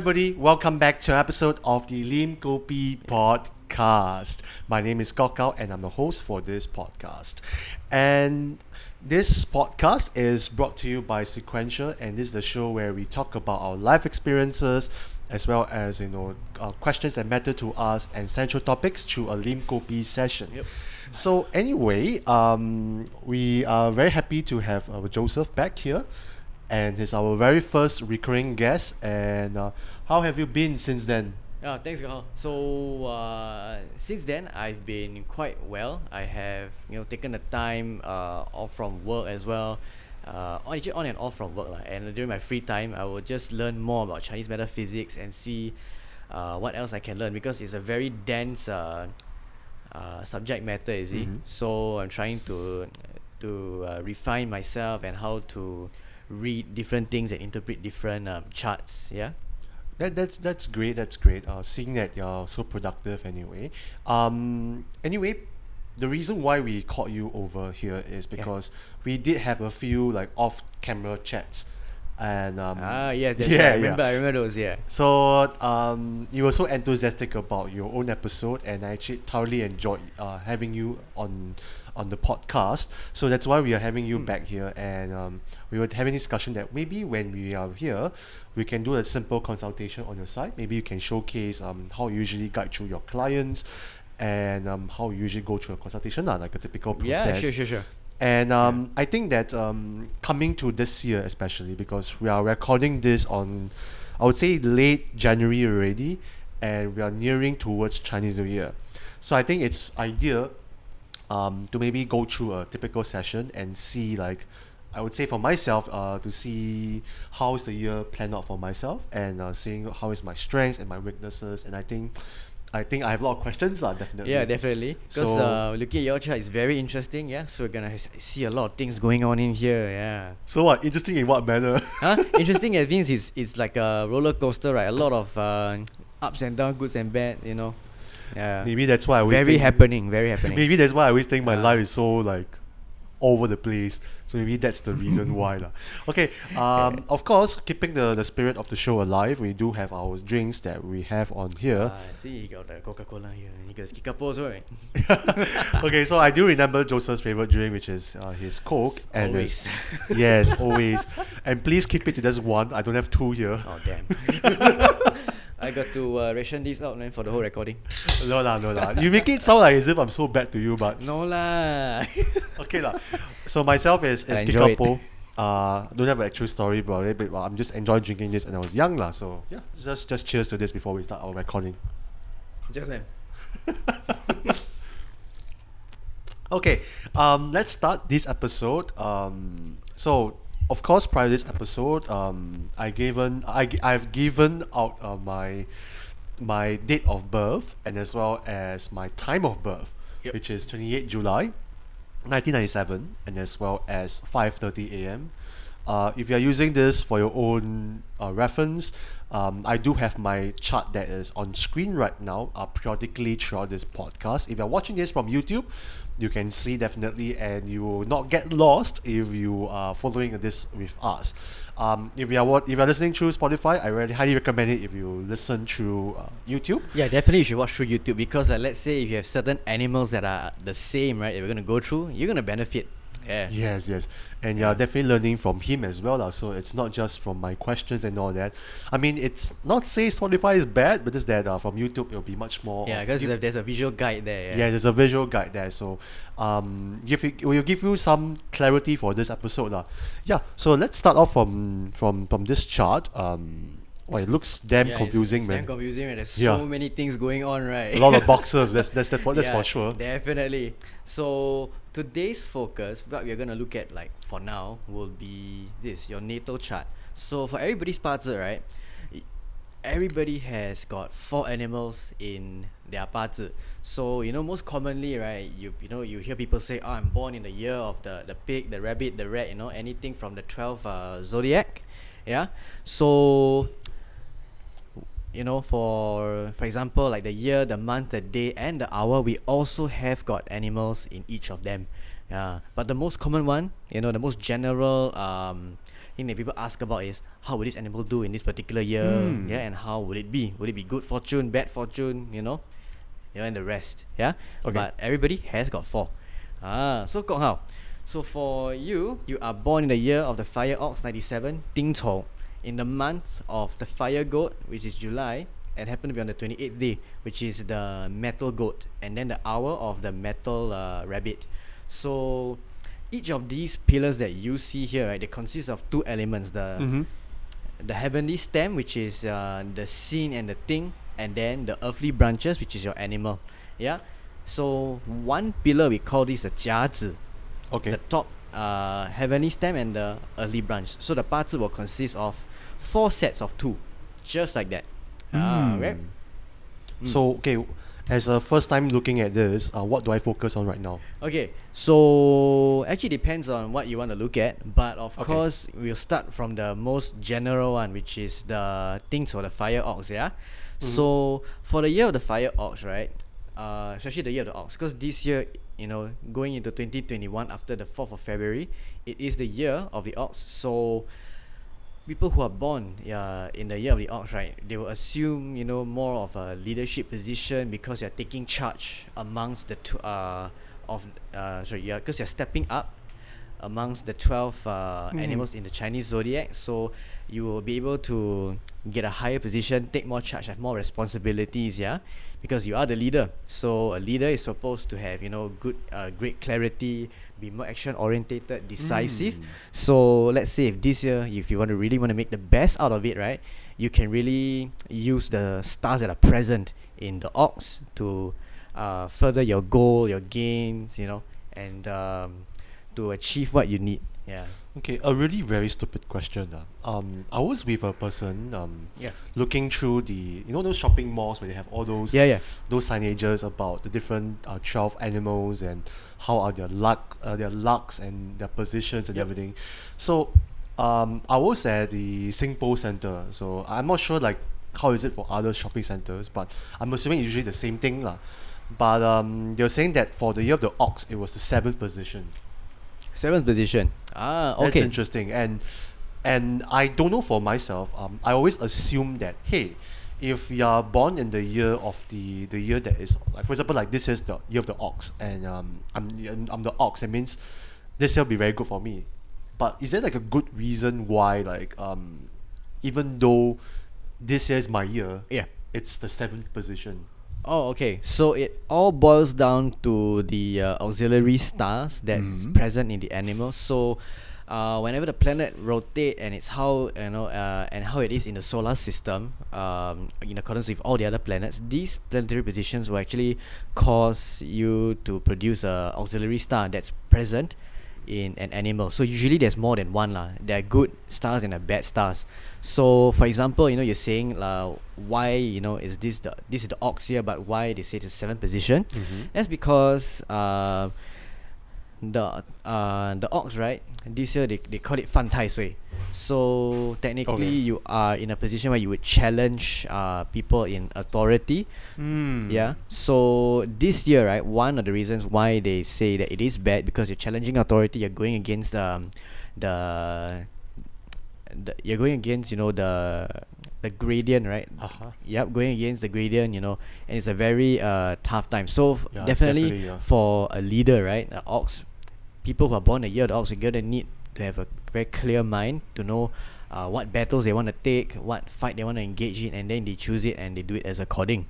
everybody, welcome back to an episode of the Lim Kopi podcast. My name is Kok Hao and I'm the host for this podcast. And this podcast is brought to you by Sequential, and this is the show where we talk about our life experiences as well as questions that matter to us and central topics through a Lim Kopi session. Yep. So anyway, we are very happy to have Joseph back here, and he's our very first recurring guest. And how have you been since then? Thanks, Kok Hao. So since then, I've been quite well. I have taken the time off from work as well, on and off from work and during my free time, I will just learn more about Chinese metaphysics and see what else I can learn, because it's a very dense subject matter, you see. So I'm trying to refine myself and how to read different things and interpret different charts. Yeah. That's great. Seeing that you're so productive anyway. Anyway, the reason why we called you over here is because we did have a few like off-camera chats, and yes, that's right. I remember those. Yeah. So you were so enthusiastic about your own episode, and I actually thoroughly enjoyed having you on the podcast. So that's why we are having you back here, and we were having a discussion that maybe when we are here, we can do a simple consultation on your side. Maybe you can showcase how you usually guide through your clients, and how you usually go through a consultation, like a typical process. Yeah, sure. And I think that coming to this year especially, because we are recording this on, I would say, late January already, and we are nearing towards Chinese New Year. So I think it's ideal to maybe go through a typical session and see, like, I would say for myself, to see how is the year planned out for myself, and seeing how is my strengths and my weaknesses. And I think I have a lot of questions, definitely. Yeah, definitely. Because looking at your chart is very interesting. Yeah, so we're gonna see a lot of things going on in here. Yeah. So what? Interesting in what manner? Interesting as means it's like a roller coaster, right? A lot of ups and downs, goods and bad. Yeah. Maybe that's why I always very happening. Maybe that's why I always think my life is so like over the place. So maybe that's the reason why lah. Okay. Of course, keeping the spirit of the show alive, we do have our drinks that we have on here. See, you got the Coca-Cola here. You got Kikapo, right? Okay, so I do remember Joseph's favorite drink, which is his Coke. And always. Yes, always. And please keep it to just one. I don't have two here. Oh, damn. I got to ration these out, man, for the whole recording. No lah. You make it sound like as if I'm so bad to you, but no lah. Okay lah. So myself is Kikapo. Don't have an actual story about it, but I'm just enjoying drinking this when I was young lah. So yeah, just cheers to this before we start our recording. Just then. Okay, let's start this episode. So of course, prior to this episode, I've given out my date of birth and as well as my time of birth, which is 28 July 1997, and as well as 5:30 a.m. If you are using this for your own reference, I do have my chart that is on screen right now, periodically throughout this podcast. If you're watching this from YouTube, you can see definitely, and you will not get lost if you are following this with us. If you are listening through Spotify, I really highly recommend it if you listen through YouTube. Yeah, definitely you should watch through YouTube, because let's say if you have certain animals that are the same, right, if you're going to go through, you're going to benefit. Yeah. Yes. And you're definitely learning from him as well. So it's not just from my questions and all that. I mean, it's not say Spotify is bad, but it's that from YouTube it'll be much more. Yeah, because there's a visual guide there. Yeah, there's a visual guide there. So we'll give you some clarity for this episode. Yeah, so let's start off from this chart. It looks damn confusing, it's man. Damn confusing, man. There's so many things going on, right? A lot of boxes. That's for sure. Definitely. So today's focus, what we're gonna look at, like for now, will be your natal chart. So for everybody's parts, right? Everybody has got 4 animals in their parts. So most commonly, right? You hear people say, "Oh, I'm born in the year of the pig, the rabbit, the rat." Anything from the 12 zodiac. Yeah. So for example, like the year, the month, the day, and the hour, we also have got animals in each of them. Yeah, but the most common one, the most general thing that people ask about is how would this animal do in this particular year? Yeah, and how would it be? Would it be good fortune, bad fortune? And the rest. Yeah, Okay. but everybody has got four. So Kok Hao. So for you, you are born in the year of the fire ox 97, Ding Chou, in the month of the fire goat, which is July, and happen to be on the 28th day, which is the metal goat, and then the hour of the metal rabbit. So each of these pillars that you see here, right, they consist of two elements: the heavenly stem, which is the scene and the thing, and then the earthly branches, which is your animal. Yeah. So one pillar we call this a 甲子, Okay. the top heavenly stem and the earthly branch. So the 八字 will consist of 4 sets of 2, just like that. Okay. So, okay, as a first time looking at this, what do I focus on right now? Okay, so actually depends on what you want to look at, but of Okay. course we'll start from the most general one, which is the things for the fire ox. Yeah. So for the year of the fire ox, right? Especially the year of the ox, because this year, going into 2021 after the 4th of February, it is the year of the ox. So people who are born in the year of the ox, right, they will assume more of a leadership position because you're taking charge amongst the because you're stepping up amongst the 12 animals in the Chinese zodiac. So you will be able to get a higher position, take more charge, have more responsibilities, because you are the leader. So a leader is supposed to have good great clarity, be more action orientated, decisive. So let's say if this year, if you really want to make the best out of it, right, you can really use the stars that are present in the ox to further your goal, your gains, and to achieve what you need. Yeah. Okay, a really very stupid question. I was with a person looking through those shopping malls where they have all those those signages about the different 12 animals and how are their lucks and their positions and everything. So I was at the Singpo Center, so I'm not sure like how is it for other shopping centers, but I'm assuming it's usually the same thing lah. But they're saying that for the year of the ox, it was the 7th position. 7th position. Okay. That's interesting, and I don't know for myself. I always assume that, hey, if you are born in the year of the year that is, like, for example, like this is the year of the ox, and I'm the ox. It means this year will be very good for me. But is there like a good reason why, like, even though this year is my year, it's the 7th position? Oh, okay. So it all boils down to the auxiliary stars that's present in the animal. So whenever the planet rotate, and it's how and how it is in the solar system, in accordance with all the other planets, these planetary positions will actually cause you to produce a auxiliary star that's present in an animal. So usually there's more than one lah. There are good stars and there are bad stars. So for example, you're saying why is this is the ox here, but why they say it's the 7th position? That's because the ox, right, this year they call it 犯太岁. So technically you are in a position where you would challenge people in authority. Yeah. So this year, right, one of the reasons why they say that it is bad, because you're challenging authority, you're going against you're going against the gradient, right? Yep, going against the gradient, and it's a very tough time. So definitely for a leader, right, an ox, people who are born a year of the ox, you're gonna need to have a very clear mind to know what battles they want to take, what fight they want to engage in, and then they choose it and they do it as according.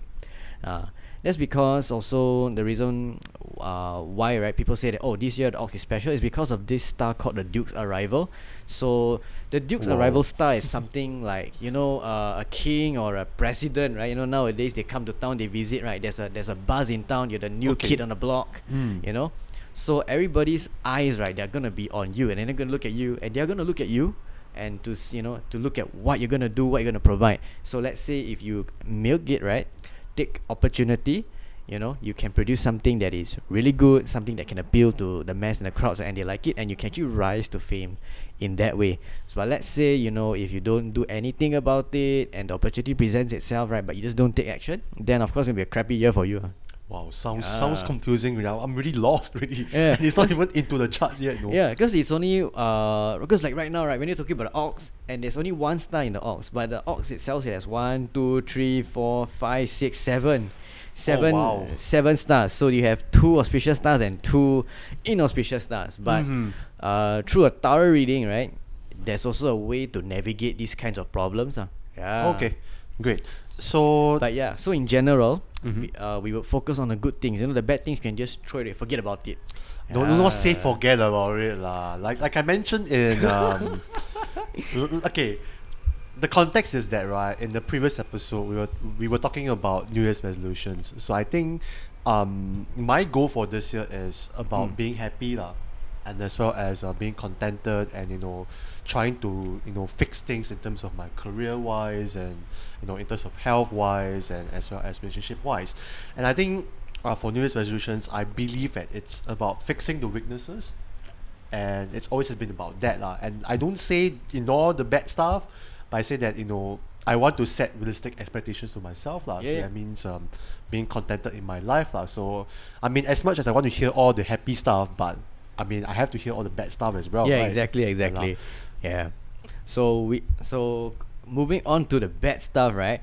That's because also the reason why, right, people say that, oh, this year the ox is special is because of this star called the Duke's Arrival. So the Duke's Arrival star is something like a king or a president, right? Nowadays they come to town, they visit, right? There's a buzz in town. You're the new kid on the block, So everybody's eyes, right, they're gonna be on you, and then they're gonna look at you, and they're gonna look at you, and to look at what you're gonna do, what you're gonna provide. So let's say if you milk it, right, take opportunity, you can produce something that is really good, something that can appeal to the mass and the crowds, and they like it, and you can actually rise to fame in that way. So but let's say if you don't do anything about it and the opportunity presents itself, right, but you just don't take action, then of course it'll be a crappy year for you. Wow, sounds confusing now. I'm really lost already. Yeah, And it's not even into the chart yet, no? Yeah, because it's only because like right now, right, when you're talking about the ox, and there's only one star in the ox, but the ox itself it has 1, 2, 3, 4, 5, 6, 7. Wow. 7 stars. So you have 2 auspicious stars and 2 inauspicious stars. But through a thorough reading, right, there's also a way to navigate these kinds of problems. Yeah. Okay, great. So, But yeah, so in general, we will focus on the good things. You know, the bad things can just throw it away, forget about it. do not say forget about it lah. Like I mentioned in okay, the context is that, right, in the previous episode we were talking about New Year's resolutions. So I think my goal for this year is about being happy lah, and as well as being contented, and trying to fix things in terms of my career wise, and in terms of health wise, and as well as relationship wise. And I think for New Year's resolutions, I believe that it's about fixing the weaknesses, and it's always has been about that lah. And I don't say ignore the bad stuff, but I say that I want to set realistic expectations to myself lah. So Yeah. that means being contented in my life lah. So I mean, as much as I want to hear all the happy stuff, but I mean, I have to hear all the bad stuff as well. Yeah, right? exactly. Yeah. So moving on to the bad stuff, right?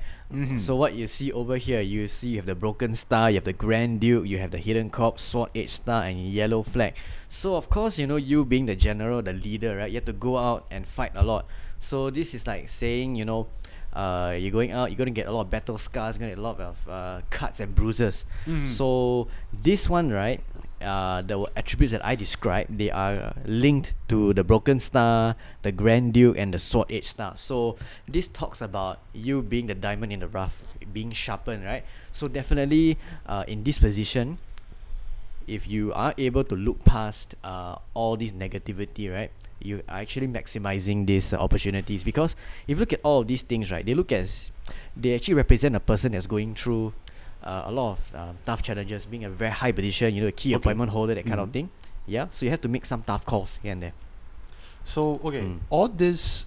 So what you see over here, you have the broken star, you have the Grand Duke, you have the hidden corpse, sword edge star, and yellow flag. So of course, you being the general, the leader, right? You have to go out and fight a lot. So this is like saying, you're going out, you're gonna get a lot of battle scars, you're gonna get a lot of cuts and bruises. So this one, right? The attributes that I described, they are linked to the broken star, the Grand Duke, and the sword edge star. So this talks about you being the diamond in the rough, being sharpened, right? So definitely in this position, if you are able to look past all this negativity, right, you are actually maximizing these opportunities. Because if you look at all of these things, right, they actually represent a person that's going through a lot of tough challenges, being a very high position, a key appointment holder, that kind of thing. Yeah, so you have to make some tough calls here and there. So all these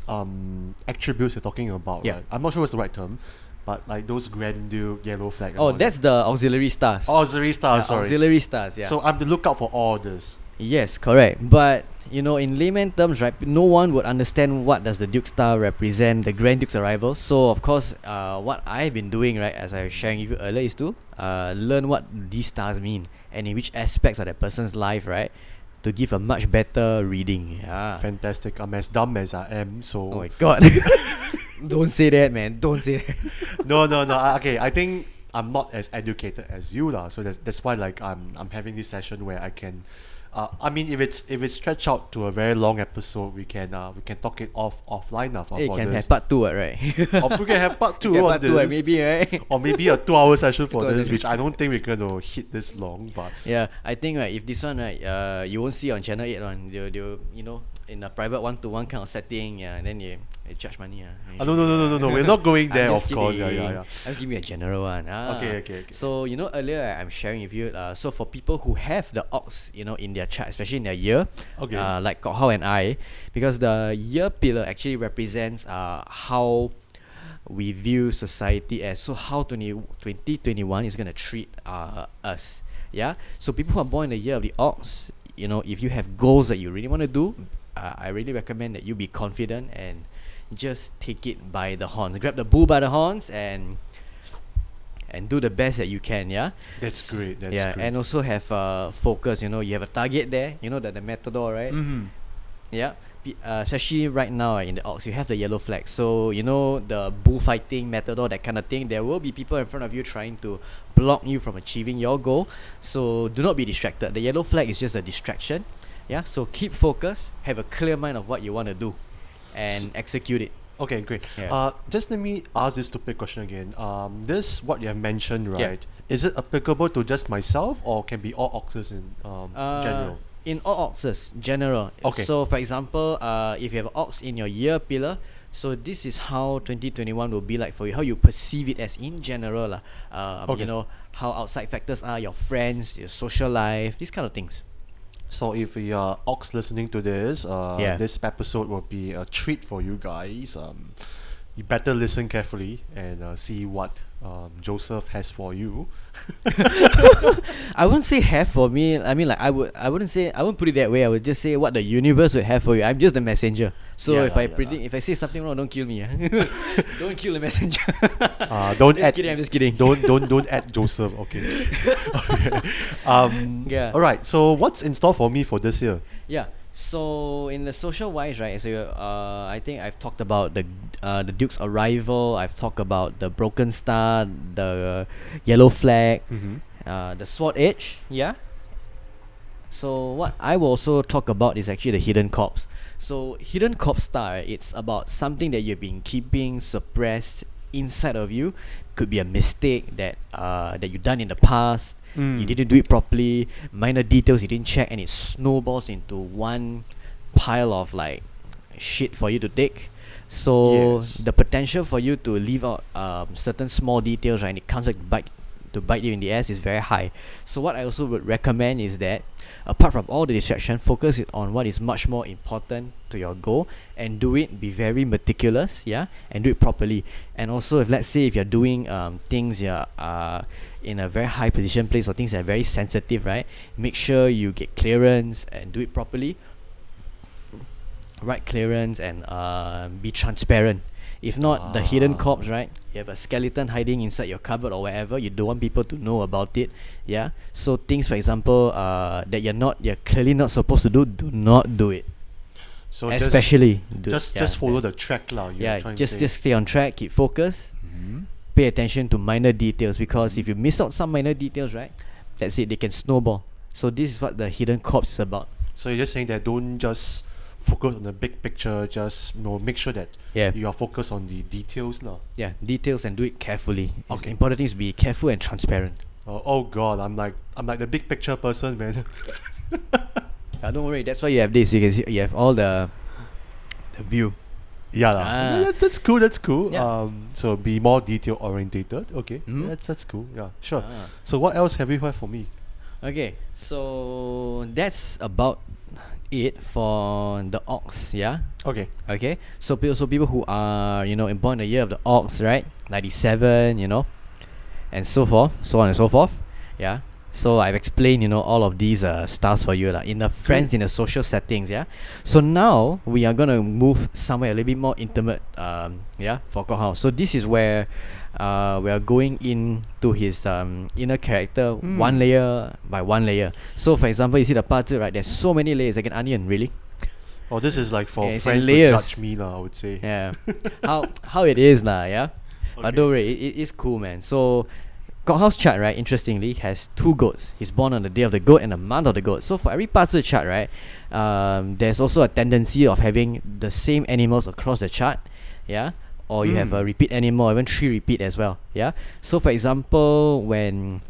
attributes you're talking about, right? I'm not sure what's the right term, but like those Grand Duke, yellow flag. And Oh, all that's the auxiliary stars. auxiliary stars. Sorry. Auxiliary stars, yeah. So I'm to look out for all this. Yes, correct. But in layman terms, right, no one would understand what does the Duke Star represent, the Grand Duke's arrival. So of course, what I've been doing, right, as I was sharing with you earlier, is to learn what these stars mean and in which aspects of that person's life, right, to give a much better reading. Yeah. Fantastic. I'm as dumb as I am, so Oh my god. Don't say that, man. Don't say that. no. Okay, I think I'm not as educated as you lah. So that's why like I'm having this session where I can. I mean, if it's stretched out to a very long episode, we can talk it offline now. Hey, can have part 2, right? Or we can have part 2 Get on part this. 2, maybe, right? Or maybe a 2-hour session for 2 hours this, session. which I don't think we're gonna hit this long. But Yeah, I think, right, if this one, right, you won't see on channel 8 one. They'll in a private 1-to-1 kind of setting, yeah, and then you charge money. no, we're not going there. I'm Of just course, kidding. yeah. I'm just giving you a general one. Okay. So earlier I'm sharing with you. So for people who have the ox, in their chart, especially in their year, Okay. like Kok Hao and I, because the year pillar actually represents how we view society as. So how 2021 is gonna treat us. Yeah. So people who are born in the year of the ox, if you have goals that you really want to do, I really recommend that you be confident and just take it by the horns. Grab the bull by the horns and do the best that you can. Yeah. That's great. That's Yeah, great. and also have focus. You have a target there. The matador, right? Yeah. Especially right now in the ox, you have the yellow flag. So the bullfighting matador, that kind of thing. There will be people in front of you trying to block you from achieving your goal. So do not be distracted. The yellow flag is just a distraction. Yeah. So keep focused. Have a clear mind of what you want to do, and execute it. Okay, great. Yeah. Just let me ask this stupid question again. This what you have mentioned, Yeah. right? Is it applicable to just myself, or can be all oxes in general? In all oxes, general. Okay. So for example, if you have ox in your year pillar, so this is how 2021 will be like for you, how you perceive it as in general. Okay. How outside factors are, your friends, your social life, these kind of things. So if you are ox listening to this, Yeah. this episode will be a treat for you guys. you better listen carefully and see what Joseph has for you. I wouldn't say have for me. I mean, like I wouldn't put it that way. I would just say what the universe would have for you. I'm just the messenger. So Yeah if lah, I yeah predict, if I say something wrong, don't kill me. Don't kill the messenger. Don't Just add. kidding. I'm just kidding. Don't add Joseph. Okay. Okay. Yeah. All right. So what's in store for me for this year? Yeah. So in the social wise, right? So I think I've talked about the Duke's arrival. I've talked about the broken star, the yellow flag, the sword edge. Yeah. So what I will also talk about is actually the hidden corpse. So hidden corpse star, it's about something that you've been keeping suppressed inside of you. Could be a mistake that you done in the past. You didn't do it properly. Minor details you didn't check, and it snowballs into one pile of like shit for you to take. So Yes. the potential for you to leave out certain small details, right, and it comes back to bite you in the ass is very high. So what I also would recommend is that apart from all the distraction, focus it on what is much more important to your goal and do it. Be very meticulous, yeah, and do it properly. And also, if let's say if you're doing things in a very high position place or things that are very sensitive, right, make sure you get clearance and do it properly. Right clearance and be transparent. If not, the hidden corpse, right? You have a skeleton hiding inside your cupboard or wherever. You don't want people to know about it. Yeah. So things, for example, that you're clearly not supposed to do not do it. So Especially just follow the track lah. Just stay on track. Keep focus. Pay attention to minor details, because if you miss out some minor details, right, that's it. They can snowball. So this is what the hidden corpse is about. So you're just saying that don't just focus on the big picture. Just make sure that you are focused on the details lah. Yeah, details, and do it carefully. It's Okay. important thing is be careful and transparent. Oh God, I'm like the big picture person, man. Don't worry. That's why you have this. You can see you have all the view. Yeah lah. Ah. That's cool. That's cool. Yeah. So be more detail orientated. Okay. Mhm. That's cool. Yeah, sure. Ah. So what else have you heard for me? Okay, so that's about it for the ox. Yeah. Okay. Okay. So people who are born in the year of the ox, right? 97. And so forth, so on and so forth. Yeah. So I've explained, all of these stars for you in the friends, in the social settings. Yeah. So now we are gonna move somewhere a little bit more intimate. For Kok Hao. So this is where we are going into his inner character, one layer by one layer. So for example, you see the 八字, right? There's so many layers, like an onion, really. Oh, this is like for Yeah, it's in friends to layers. judge me lah, I would say. Yeah. how it is lah, yeah. But Okay. don't worry, it is cool, man. So Kok Hao's chart, right, interestingly, has two goats. He's born on the day of the goat and the month of the goat. So for every 八字 chart, right, there's also a tendency of having the same animals across the chart, yeah. Or you have a repeat animal, even 3 repeat as well, yeah. So for example, when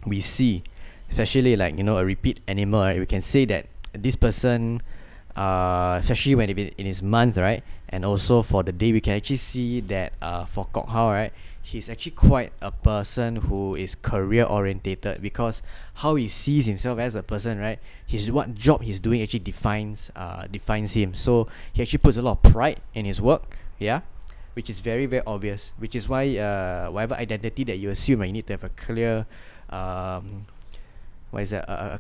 we see, especially like a repeat animal, right, we can say that this person, especially when it in his month, right, and also for the day, we can actually see that for Kok Hao, right, he's actually quite a person who is career orientated, because how he sees himself as a person, right, what job he's doing actually defines him. So he actually puts a lot of pride in his work, yeah, which is very, very obvious, which is why whatever identity that you assume, right, you need to have a clear a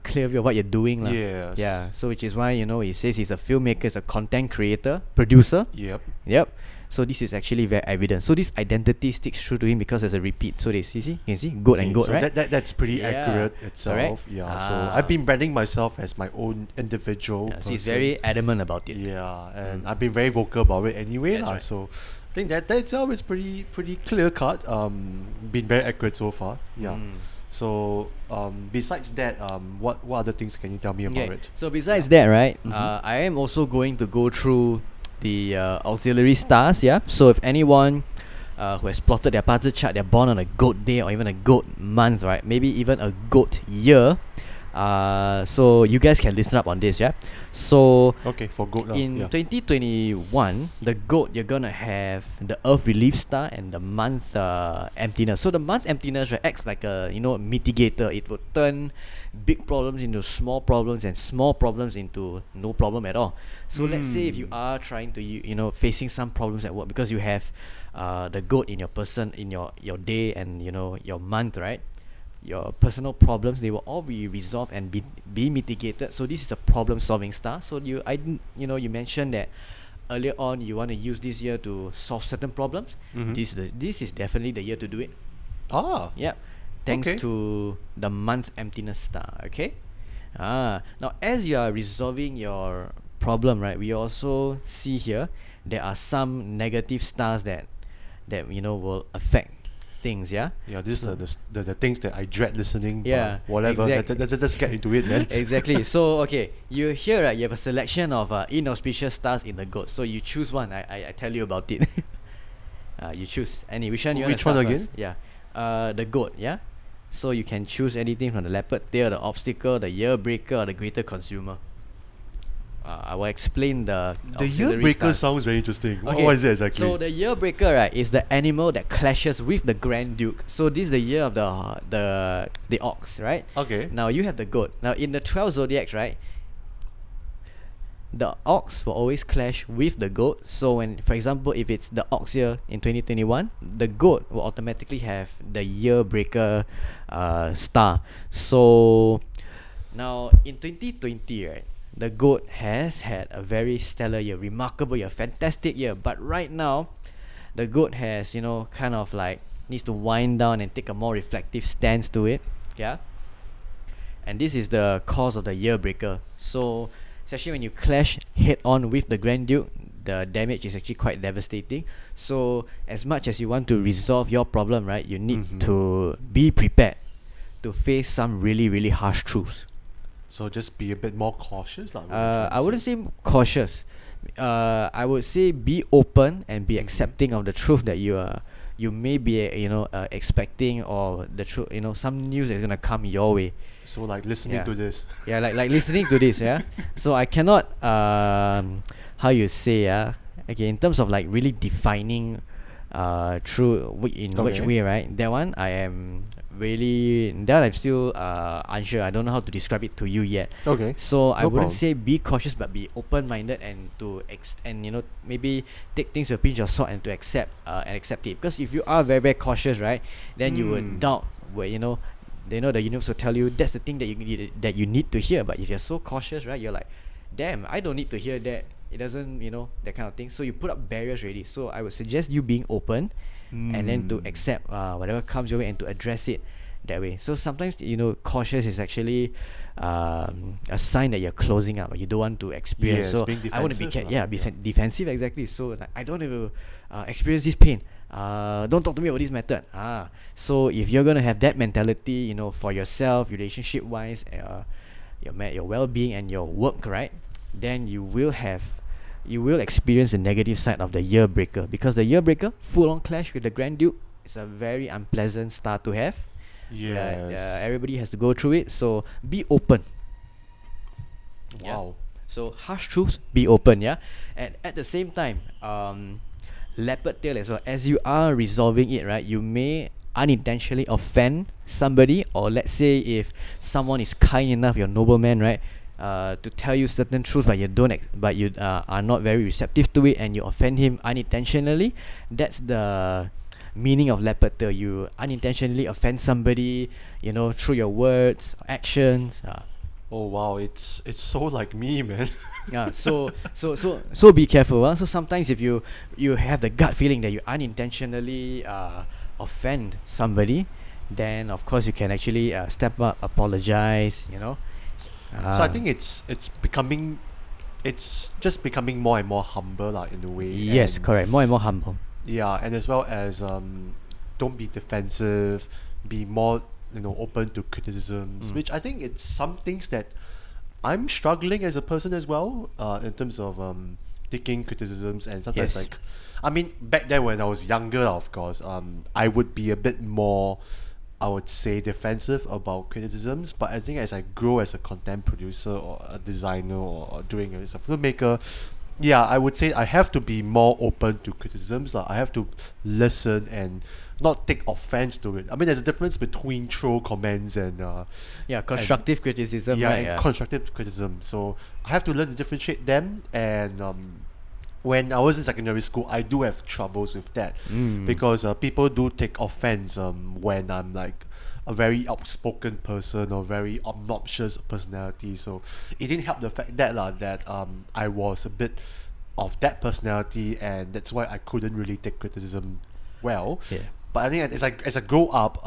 clear view of what you're doing lah. Yes. Yeah. So which is why he says he's a filmmaker, he's a content creator, producer. Yep. So this is actually very evident. So this identity sticks true to him because there's a repeat. So you can see goat and goat, so right? that's pretty Yeah. accurate itself. Correct. Yeah. So I've been branding myself as my own individual So person. he's very adamant about it. Yeah, and I've been very vocal about it anyway That's lah. right. So I think that itself is pretty clear cut. Been very accurate so far. Yeah. So besides that, what other things can you tell me about it? So besides that, right, I am also going to go through the auxiliary stars. Yeah. So if anyone who has plotted their 八字 chart, they're born on a goat day or even a goat month, right, maybe even a goat year, So you guys can listen up on this, yeah. So Okay, for good. in Yeah. 2021, the goat, you're gonna have the Earth relief star and the month emptiness. So the month emptiness, right, acts like a mitigator. It will turn big problems into small problems and small problems into no problem at all. So let's say if you are trying to facing some problems at work because you have the goat in your person, in your day, and your month, right? Your personal problems, they will all be resolved and be mitigated. So this is a problem solving star. So you mentioned that earlier on you want to use this year to solve certain problems. Mhm. This is definitely the year to do it. Ah. Yep. Thanks Okay. to the month emptiness star. Okay. Now as you are resolving your problem, right, we also see here there are some negative stars that will affect things. Yeah. Yeah, this So- is the things that I dread listening. Yeah, Whatever. Let's get into it, man. Exactly. So okay, you here, right? You have a selection of inauspicious stars in the goat. So you choose one. I tell you about it. You choose any. Which one you want to Which one start again? first? Yeah. The goat. Yeah. So you can choose anything from the leopard tail, the obstacle, the year breaker, or the greater consumer. I will explain the The year auxiliary breaker stars. sounds very interesting. Okay, What is it exactly? So the year breaker, right, is the animal that clashes with the Grand Duke. So this is the year of the ox, right? Okay. Now you have the goat. Now in the 12 zodiacs, right, the ox will always clash with the goat. So when, for example, if it's the ox year in 2021, the goat will automatically have the year breaker star. So now in 2020, right, the goat has had a very stellar year, remarkable year, fantastic year. But right now, the goat has kind of like needs to wind down and take a more reflective stance to it. Yeah. And this is the cause of the year breaker. So especially when you clash head on with the Grand Duke, the damage is actually quite devastating. So as much as you want to resolve your problem, right, you need Mhm. to be prepared to face some really, really harsh truths. So just be a bit more cautious, like. I wouldn't say cautious. I would say be open and be accepting of the truth that you may be expecting, or the truth, some news is gonna come your way. So like listening Yeah. to this. Yeah, like listening to this, yeah. So I cannot how you say, okay, in terms of like really defining through in which Okay. way, right? That one I am really, that I'm still unsure. I don't know how to describe it to you yet. Okay. So I No wouldn't problem. say be cautious, but be open minded and to and maybe take things with a pinch of salt and to accept it. Because if you are very, very cautious, right, then you would doubt where the universe will tell you that's the thing that you need to hear. But if you're so cautious, right, you're like, damn, I don't need to hear that. It doesn't, that kind of thing. So you put up barriers already. So I would suggest you being open, and then to accept whatever comes your way and to address it that way. So sometimes cautious is actually a sign that you're closing up. You don't want to experience. Yes, So being I want to be defensive yeah, lah, yeah. defensive, exactly. So like, I don't want to experience this pain. Don't talk to me about this method. So if you're gonna have that mentality, for yourself, relationship wise, your well-being and your work, right, then you will experience the negative side of the year breaker, because the year breaker, full on clash with the Grand Duke, is a very unpleasant start to have. Yes. Everybody has to go through it. So be open. Yeah. Wow. So harsh truths, be open, yeah. And at the same time, leopard tail as well. As you are resolving it, right, you may unintentionally offend somebody, or let's say if someone is kind enough, your nobleman, right, to tell you certain truths, but you are not very receptive to it, and you offend him unintentionally. That's the meaning of leopard tail. You unintentionally offend somebody, through your words, actions. Oh wow, it's so like me, man. Yeah, so be careful. So sometimes if you have the gut feeling that you unintentionally offend somebody, then of course you can actually step up, apologize. So I think it's just becoming more and more humble, like, in a way. Yes, and correct. More and more humble. Yeah, and as well as don't be defensive, be more open to criticisms, which I think it's some things that I'm struggling as a person as well, in terms of taking criticisms. And sometimes, Yes. like, I mean, back then when I was younger, of course, I would be a bit more I would say, defensive about criticisms, but I think as I grow as a content producer or a designer or doing as a filmmaker, yeah, I would say I have to be more open to criticisms. I have to listen and not take offense to it. I mean, there's a difference between troll comments and constructive criticism, yeah, right? and Yeah. constructive criticism. So I have to learn to differentiate them. And when I was in secondary school, I do have troubles with that because people do take offense when I'm like a very outspoken person or very obnoxious personality. So it didn't help the fact that I was a bit of that personality, and that's why I couldn't really take criticism well. Yeah. But I think as I grow up,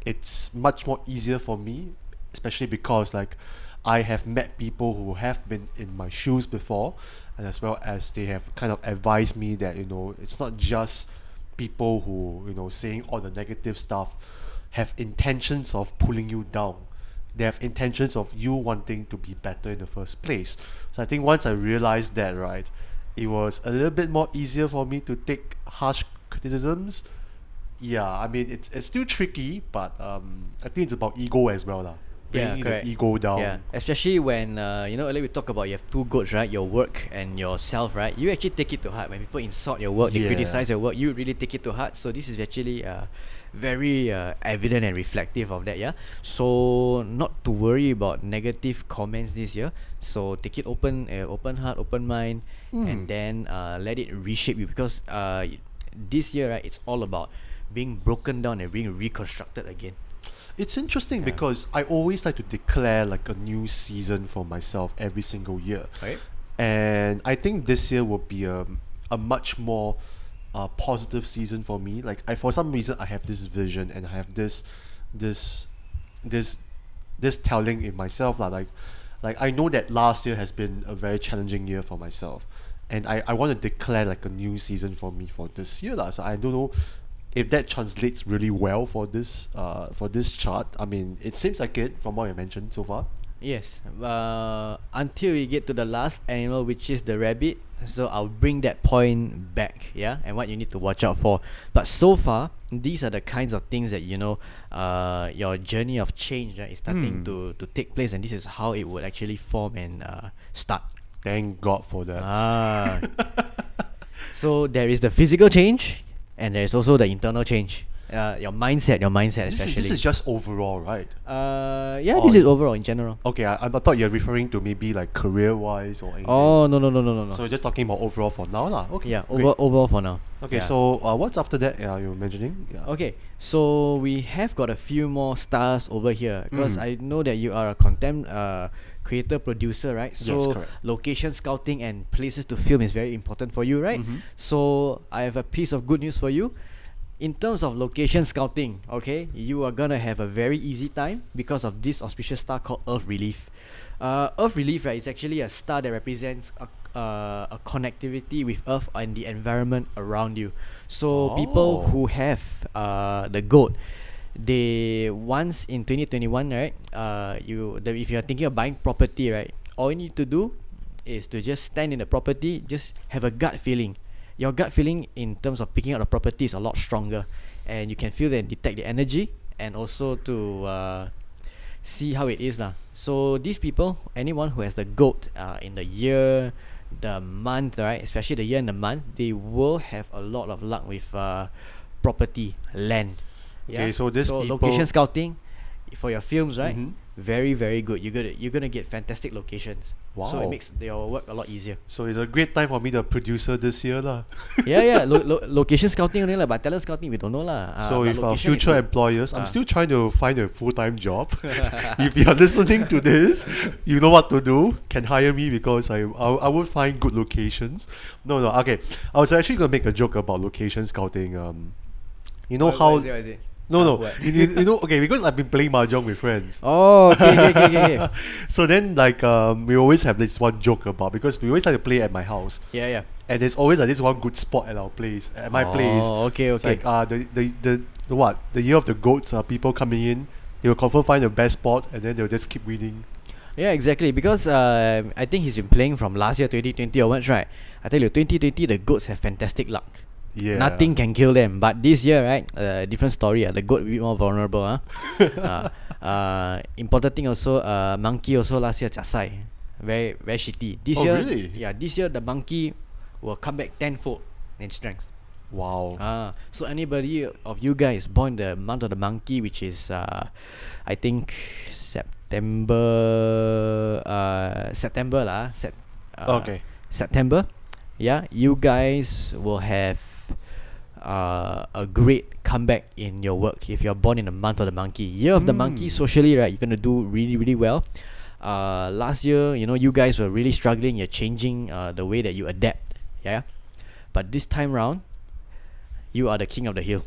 it's much more easier for me, especially because like I have met people who have been in my shoes before, and as well as they have kind of advised me that it's not just people who saying all the negative stuff have intentions of pulling you down. They have intentions of you wanting to be better in the first place. So I think once I realized that, right, it was a little bit more easier for me to take harsh criticisms. Yeah, I mean it's still tricky, but I think it's about ego as well, lah. Bringing the Correct. ego down. Yeah, especially when earlier we talk about you have two goats, right? Your work and yourself, right? You actually take it to heart when people insult your work, they Yeah. criticize your work. You really take it to heart. So this is actually very evident and reflective of that. Yeah. So not to worry about negative comments this year. So take it open heart, open mind, and then let it reshape you, because this year, right, it's all about being broken down and being reconstructed again. It's interesting because I always like to declare like a new season for myself every single year. Right. And I think this year will be a much more positive season for me. Like for some reason I have this vision and I have this telling in myself lah. Like I know that last year has been a very challenging year for myself, and I want to declare like a new season for me for this year lah. So I don't know if that translates really well for this chart. I mean, it seems like it from what you mentioned so far. Yes. Until we get to the last animal, which is the rabbit. So I'll bring that point back, yeah, and what you need to watch out for. But so far, these are the kinds of things that your journey of change, right, is starting to take place, and this is how it would actually form and start. Thank God for that. So there is the physical change, and there is also the internal change. Your mindset especially. This is just overall, right? This is overall in general. Okay, I thought you're referring to maybe like career-wise or anything. Oh, no. So you're just talking about overall for now lah. Okay. Yeah, great. overall for now. Okay, Yeah. so what's after that you were mentioning? Yeah. Okay, so we have got a few more stars over here, because I know that you are a content creator producer, right? So correct. location scouting and places to film is very important for you, right? So I have a piece of good news for you. In terms of location scouting, okay, you are gonna have a very easy time because of this auspicious star called Earth Relief. Earth Relief, right, is actually a star that represents a connectivity with Earth and the environment around you. So people who have the goat, they once in 2021, right? If you are thinking of buying property, right, all you need to do is to just stand in the property, just have a gut feeling. Your gut feeling in terms of picking out the property is a lot stronger, and you can feel and detect the energy, and also to see how it is lah. So these people, anyone who has the goat in the year, the month, right, especially the year and the month, they will have a lot of luck with property, land. Okay, so this people location scouting for your films, right? Mhm. Very, very good. You're gonna get fantastic locations. So Wow. it makes your work a lot easier. So it's a great time for me to producer this year lah. Yeah. Location scouting only lah, but talent scouting we don't know lah. So but if location is future good. employers, I'm still trying to find a full-time job. If you're listening to this, you know what to do. Can hire me because I will find good locations. No, okay. I was actually gonna make a joke about location scouting. You know how? What is it? No. What? You know, okay, because I've been playing mahjong with friends. Oh, okay. So then, like, we always have this one joke about, because we always like to play at my house, Yeah. and there's always like this one good spot at our place, at my place. Oh, okay. It's like the year of the goats. People coming in, they will confirm find the best spot, and then they'll just keep winning. Yeah, exactly. Because I think he's been playing from last year 2020 onwards, right? I tell you, 2020 the goats have fantastic luck. Yeah. Nothing can kill them. But this year, right? Different story. The goat a bit more vulnerable. Important thing also. Monkey also last year jasai. Very very shitty. This Oh, year, really? yeah. This year the monkey will come back tenfold in strength. Wow. So anybody of you guys born the month of the monkey, which is I think September lah. Okay. September. Yeah, you guys will have a great comeback in your work if you're born in the month of the monkey. Year of the monkey, socially, right? You're gonna do really really well. Last year, you guys were really struggling. You're changing the way that you adapt. Yeah, but this time round, you are the king of the hill,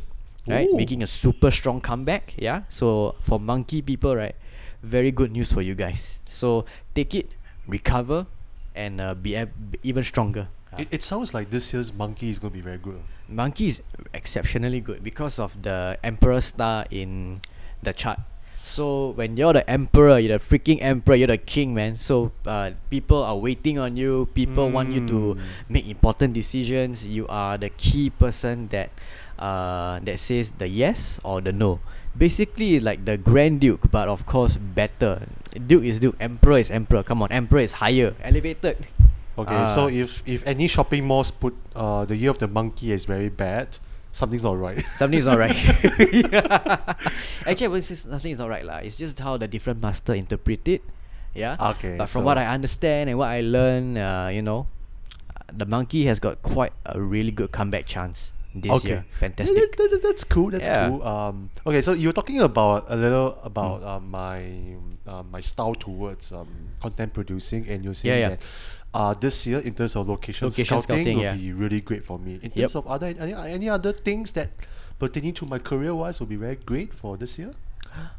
right? Ooh. Making a super strong comeback. Yeah. So for monkey people, right, very good news for you guys. So take it, recover, and be even stronger. It sounds like this year's monkey is going to be very good. Monkey is exceptionally good because of the emperor star in the chart. So when you're the emperor, you're the freaking emperor, you're the king, man. So people are waiting on you. People want you to make important decisions. You are the key person that says the yes or the no. Basically like the Grand Duke, but of course better. Duke is Duke, Emperor is Emperor. Come on, Emperor is higher, elevated. Okay, so if any shopping malls put the year of the monkey is very bad, something's not right. Something's not right. Actually, I wouldn't say something is not right lah. It's just how the different master interpret it. Yeah. Okay. But from what I understand and what I learn, the monkey has got quite a really good comeback chance this year. Fantastic. That's cool. That's Yeah. cool. Okay, so you were talking about a little about my style towards content producing, and you're saying Yeah. that this year in terms of location scouting will be really great for me. In terms of any other things that pertaining to my career wise will be very great for this year.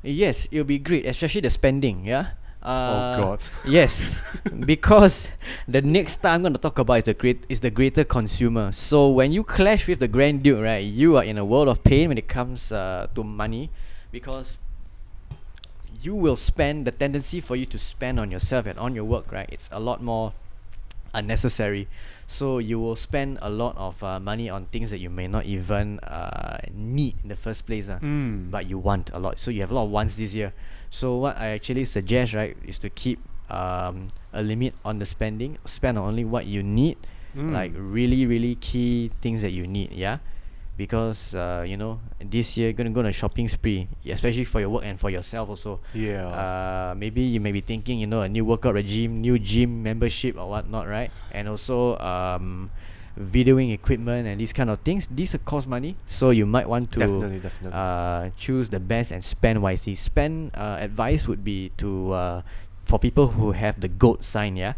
Yes, it'll be great, especially the spending. Yeah. Oh God. Yes, because the next time I'm gonna talk about is the greater consumer. So when you clash with the Grand Duke, right, you are in a world of pain when it comes to money, because you will spend, the tendency for you to spend on yourself and on your work, right, it's a lot more unnecessary. So you will spend a lot of money on things that you may not even need in the first place, but you want a lot. So you have a lot of wants this year. So what I actually suggest, right, is to keep a limit on the spending. Spend on only what you need, like really really key things that you need. Yeah, because this year you're gonna go on a shopping spree, especially for your work and for yourself also. Yeah. Maybe you may be thinking, a new workout regime, new gym membership or whatnot, right? And also videoing equipment and these kind of things. These cost money, so you might want to Definitely. choose the best and spend wisely. Spend advice would be to for people who have the goat sign. Yeah,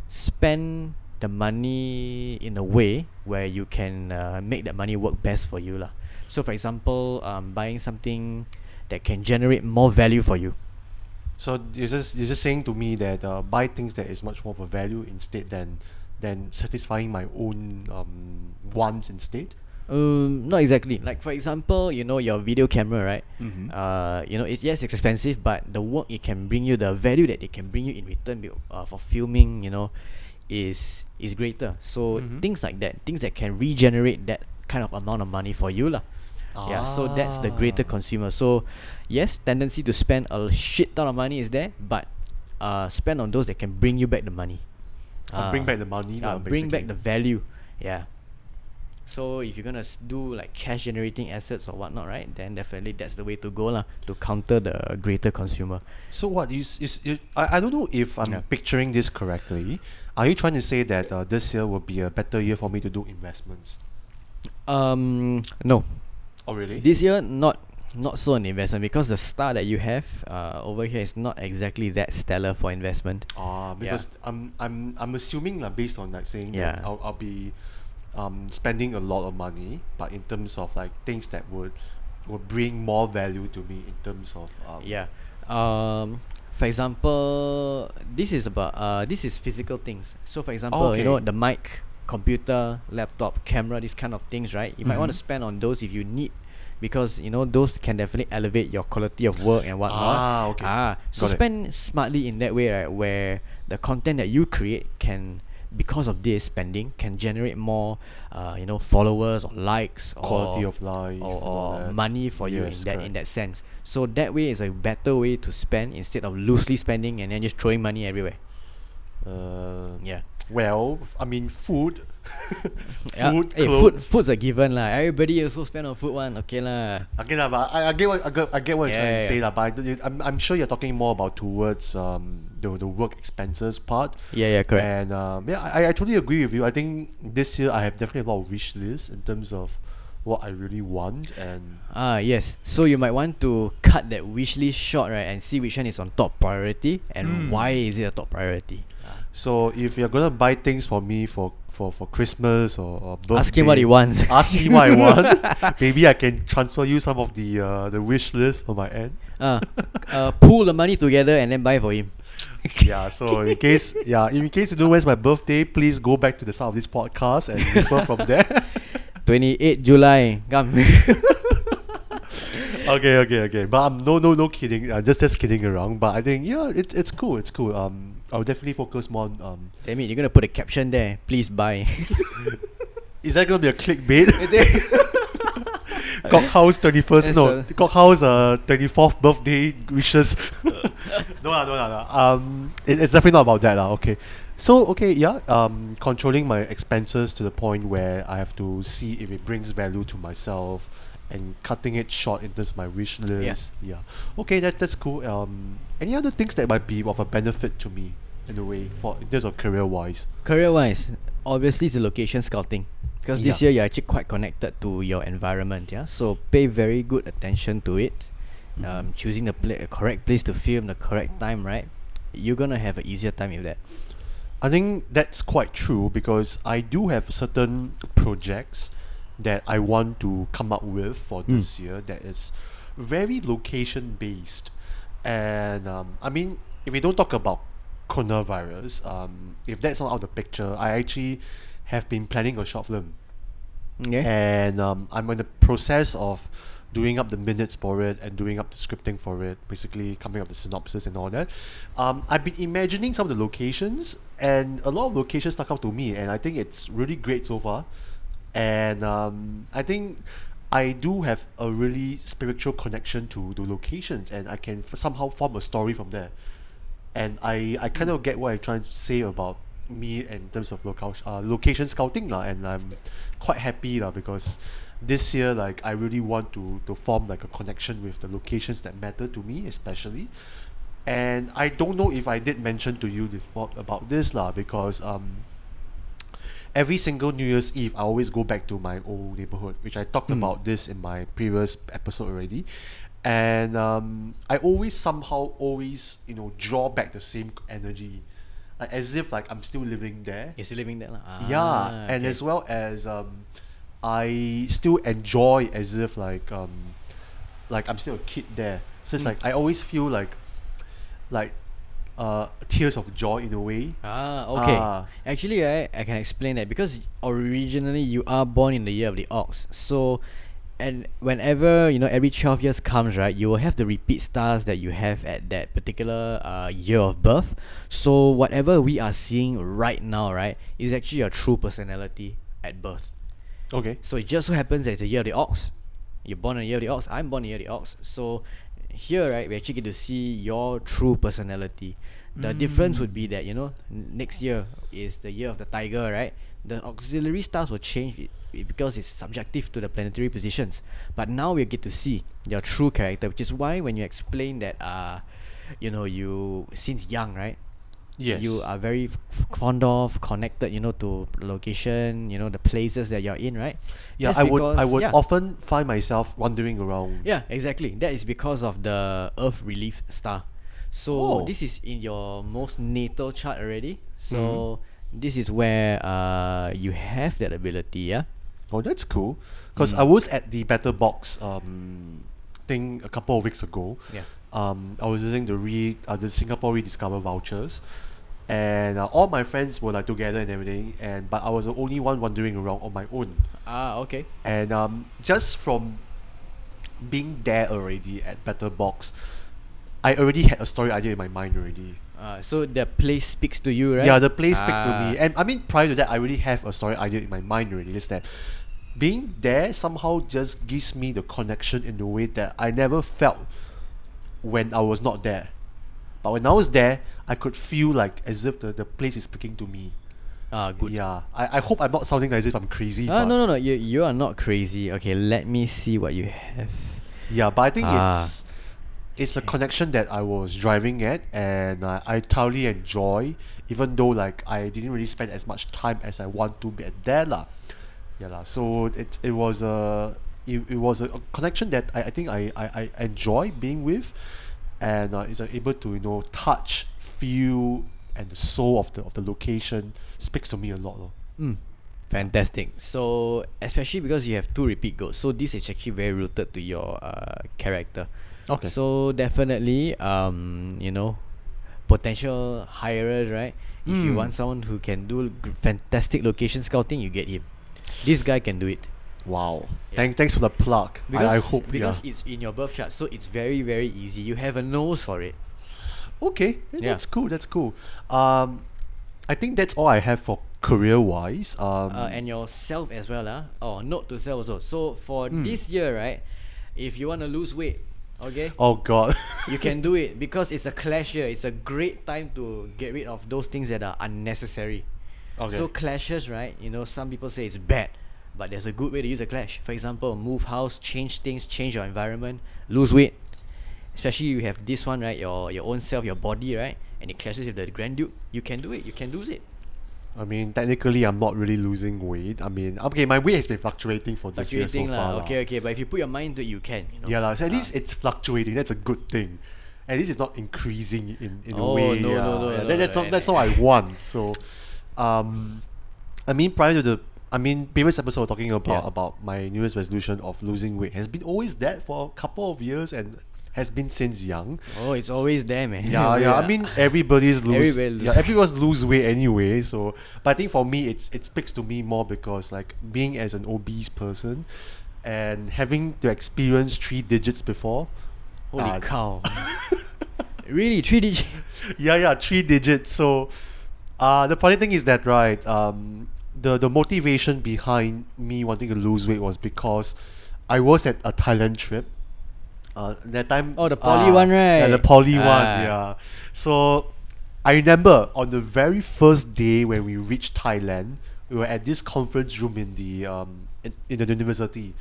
spend the money in a way where you can make that money work best for you lah. So for example, buying something that can generate more value for you. So you're just saying to me that buy things that is much more of a value instead than satisfying my own wants instead. Not exactly. Like for example, your video camera, right? It's expensive, but the work it can bring you, the value that it can bring you in return for filming, is greater. So things like that, things that can regenerate that kind of amount of money for you lah. Yeah, so that's the greater consumer. So yes, tendency to spend a shit ton of money is there, but spend on those that can bring you back the money. Bring back the money. Bring back the value. Yeah. So if you're gonna do like cash generating assets or whatnot, right, then definitely that's the way to go lah, to counter the greater consumer. So what I don't know if I'm picturing this correctly. Are you trying to say that this year will be a better year for me to do investments? No. Oh really? This year not so an investment, because the star that you have over here is not exactly that stellar for investment. Because I'm assuming based on like saying Yeah. that I'll be spending a lot of money, but in terms of like things that would bring more value to me in terms of for example, this is physical things. So for example, Okay. the mic, computer, laptop, camera, these kind of things, right? You might want to spend on those if you need, because those can definitely elevate your quality of work and whatnot. Okay. So Got it. spend smartly in that way, right, where the content that you create can because of this spending can generate more followers or likes Quality of life and all or that. money for you Yes, in that sense. So that way is a better way to spend instead of loosely spending and then just throwing money everywhere. Yeah. Well, I mean, food, Yeah. food, Hey, clothes. food's a given lah. Everybody also spend on food one. Okay lah. Okay, lah, but I get what I get what you're trying to Yeah. say, lah. But I'm sure you're talking more about towards the work expenses part. Yeah, correct. And I totally agree with you. I think this year I have definitely a lot of wish lists in terms of what I really want, and Yes. So you might want to cut that wish list short, right, and see which one is on top priority and why is it a top priority. so if you're gonna buy things for me for Christmas or birthday, Ask him what he wants. ask me what I want. Maybe I can transfer you some of the wish list on my end. Pool the money together and then buy for him. Yeah, so in case you don't know when's my birthday, please go back to the start of this podcast and refer from there. 28 July. Come. Okay. But I'm no kidding. Just kidding around. But I think it's cool. It's cool. I'll definitely focus more on Damn it, you're gonna put a caption there. Please buy. Is that gonna be a clickbait? Kok Hao's 21st. That's No, Kok Hao's 24th birthday wishes. No. It's definitely not about that, lah. Okay. So controlling my expenses to the point where I have to see if it brings value to myself, and cutting it short in terms of my wish list. Yeah. Okay, that's cool. Any other things that might be of a benefit to me in a way in terms of career wise? Career-wise, obviously it's the location scouting. Because this Yeah. year you're actually quite connected to your environment, yeah. So pay very good attention to it. Choosing the correct place to film, the correct time, right? You're gonna have an easier time with that. I think that's quite true because I do have certain projects that I want to come up with for this year that is very location based. And I mean, if we don't talk about coronavirus, if that's not out of the picture, I actually have been planning a short film. Okay. And I'm in the process of doing up the minutes for it and doing up the scripting for it, basically coming up the synopsis and all that. I've been imagining some of the locations, and a lot of locations stuck out to me, and I think it's really great so far. And I think I do have a really spiritual connection to the locations, and I can somehow form a story from there. And I kind of get what I'm trying to say about me in terms of location scouting lah, and I'm quite happy lah because this year I really want to form a connection with the locations that matter to me especially. And I don't know if I did mention to you before about this lah, because every single New Year's Eve I always go back to my old neighborhood, which I talked about this in my previous episode already. And I always somehow draw back the same energy, as if I'm still living there. You're still living there, lah. Yeah, and Okay. as well as I still enjoy as if I'm still a kid there. So it's I always feel tears of joy in a way. Okay. Actually, I can explain that because originally you are born in the year of the ox. So, and whenever every 12 years comes, right, you will have the repeat stars that you have at that particular year of birth. So whatever we are seeing right now, right, is actually your true personality at birth. Okay. So it just so happens that it's the year of the ox. You're born in the year of the ox. I'm born in the year of the ox. So here, right, we actually get to see your true personality. The difference would be that next year is the year of the tiger, right? The auxiliary stars will change because it's subjective to the planetary positions. But now we get to see your true character, which is why when you explain that you since young, right? Yes. You are very fond of, connected, to the location, the places that you're in, right? Yeah, That's I would because- often find myself wandering around. Yeah, exactly. That is because of the Earth relief star. So Oh. this is in your most natal chart already. So this is where you have that ability, yeah. Oh, that's cool. Because I was at the Better Box thing a couple of weeks ago. Yeah. I was using the Singapore Rediscover vouchers, and all my friends were together and everything, but I was the only one wandering around on my own. Okay. And just from being there already at Better Box, I already had a story idea in my mind already. So the place speaks to you, right? Yeah, the place speak to me, and I mean prior to that, I already have a story idea in my mind already. Just that being there somehow just gives me the connection in a way that I never felt when I was not there. But when I was there, I could feel like as if the place is speaking to me. Good. Yeah, I hope I'm not sounding as if I'm crazy. But No. You are not crazy. Okay, let me see what you have. yeah, but I think it's a connection that I was driving at, and I thoroughly enjoy, even though like I didn't really spend as much time as I want to be at there lah. Yeah lah. So it was a connection that I think I enjoy being with, and is able to touch, feel, and the soul of the location speaks to me a lot. Fantastic. So especially because you have 2 repeat goals, so this is actually very rooted to your character. Okay. So definitely, potential hirers, right? If you want someone who can do fantastic location scouting, you get him. This guy can do it. Wow. Yeah. Thanks for the plug. I hope. Because it's in your birth chart, so it's very very easy. You have a nose for it. Okay, Yeah. that's cool. That's cool. I think that's all I have for career-wise. And yourself as well, note to self also. So for this year, right, if you want to lose weight, okay, oh God. you can do it because it's a clash year. It's a great time to get rid of those things that are unnecessary. Okay. So clashes, right? Some people say it's bad, but there's a good way to use a clash. For example, move house, change things, change your environment, lose weight. Especially you have this one, right? Your own self, your body, right? And it clashes with the Grand Duke. You can do it. You can lose it. I mean, technically, I'm not really losing weight. I mean, okay, my weight has been fluctuating for this year so Fluctuating far. lah. Okay. But if you put your mind to it, you can. Yeah lah. So at least it's fluctuating. That's a good thing. At least it's not increasing in a Oh, way. no, yeah. no, Yeah, no, that's no, that's all I want. So, I mean, prior to previous episode talking about my New Year's resolution of losing weight has been always that for a couple of years and has been since young. Oh, it's always there, man. Yeah. I mean, everybody lose weight anyway. So, but I think for me, it speaks to me more because like being as an obese person, and having to experience 3 digits before. Holy cow! Really, 3 digits? Yeah, 3 digits. So, the funny thing is that right, the motivation behind me wanting to lose weight was because I was at a Thailand trip. That time. Oh, the poly one, right? Yeah, the poly one. Yeah. So, I remember on the very first day when we reached Thailand, we were at this conference room in the in the university,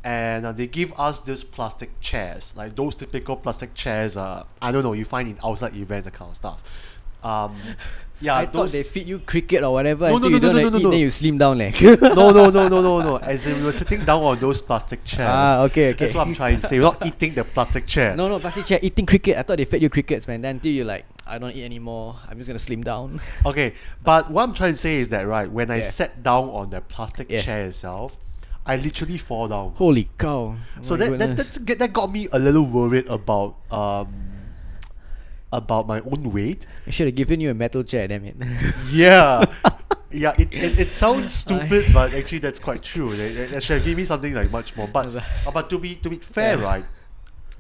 and they give us this plastic chairs, like those typical plastic chairs. I don't know, you find in outside events, that kind of stuff. Yeah, I thought they feed you cricket or whatever No, until no, you no, don't no, no, eat, no. then you slim down like. No. As in, we were sitting down on those plastic chairs. Okay. That's what I'm trying to say. We're not eating the plastic chair. No, plastic chair, eating cricket. I thought they fed you crickets, man. Then until you're like, I don't eat anymore. I'm just gonna slim down. Okay, but what I'm trying to say is that right, when I Yeah. sat down on the plastic Yeah. chair itself, I literally fall down. Holy cow! So My that goodness. that got me a little worried about my own weight. I should have given you a metal chair, damn it. Yeah. Yeah, it sounds stupid, but actually that's quite true. They should have given me something like much more. But to be fair, Yeah. right,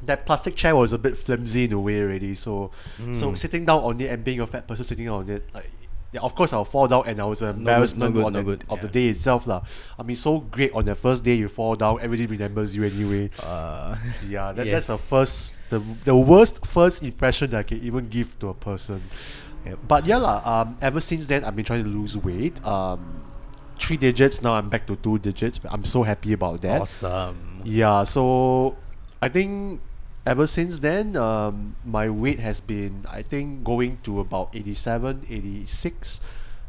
that plastic chair was a bit flimsy in a way already. So sitting down on it and being a fat person sitting on it, like, yeah, of course I'll fall down, and I was an embarrassment no on good, of the yeah. day itself lah. I mean, so great on the first day you fall down, everybody remembers you anyway. Yeah, that's the worst first impression that I can even give to a person. Yep. But yeah lah, ever since then I've been trying to lose weight. 3 digits, now I'm back to 2 digits. I'm so happy about that. Awesome. Yeah, so I think ever since then, my weight has been, I think, going to about 87, 86.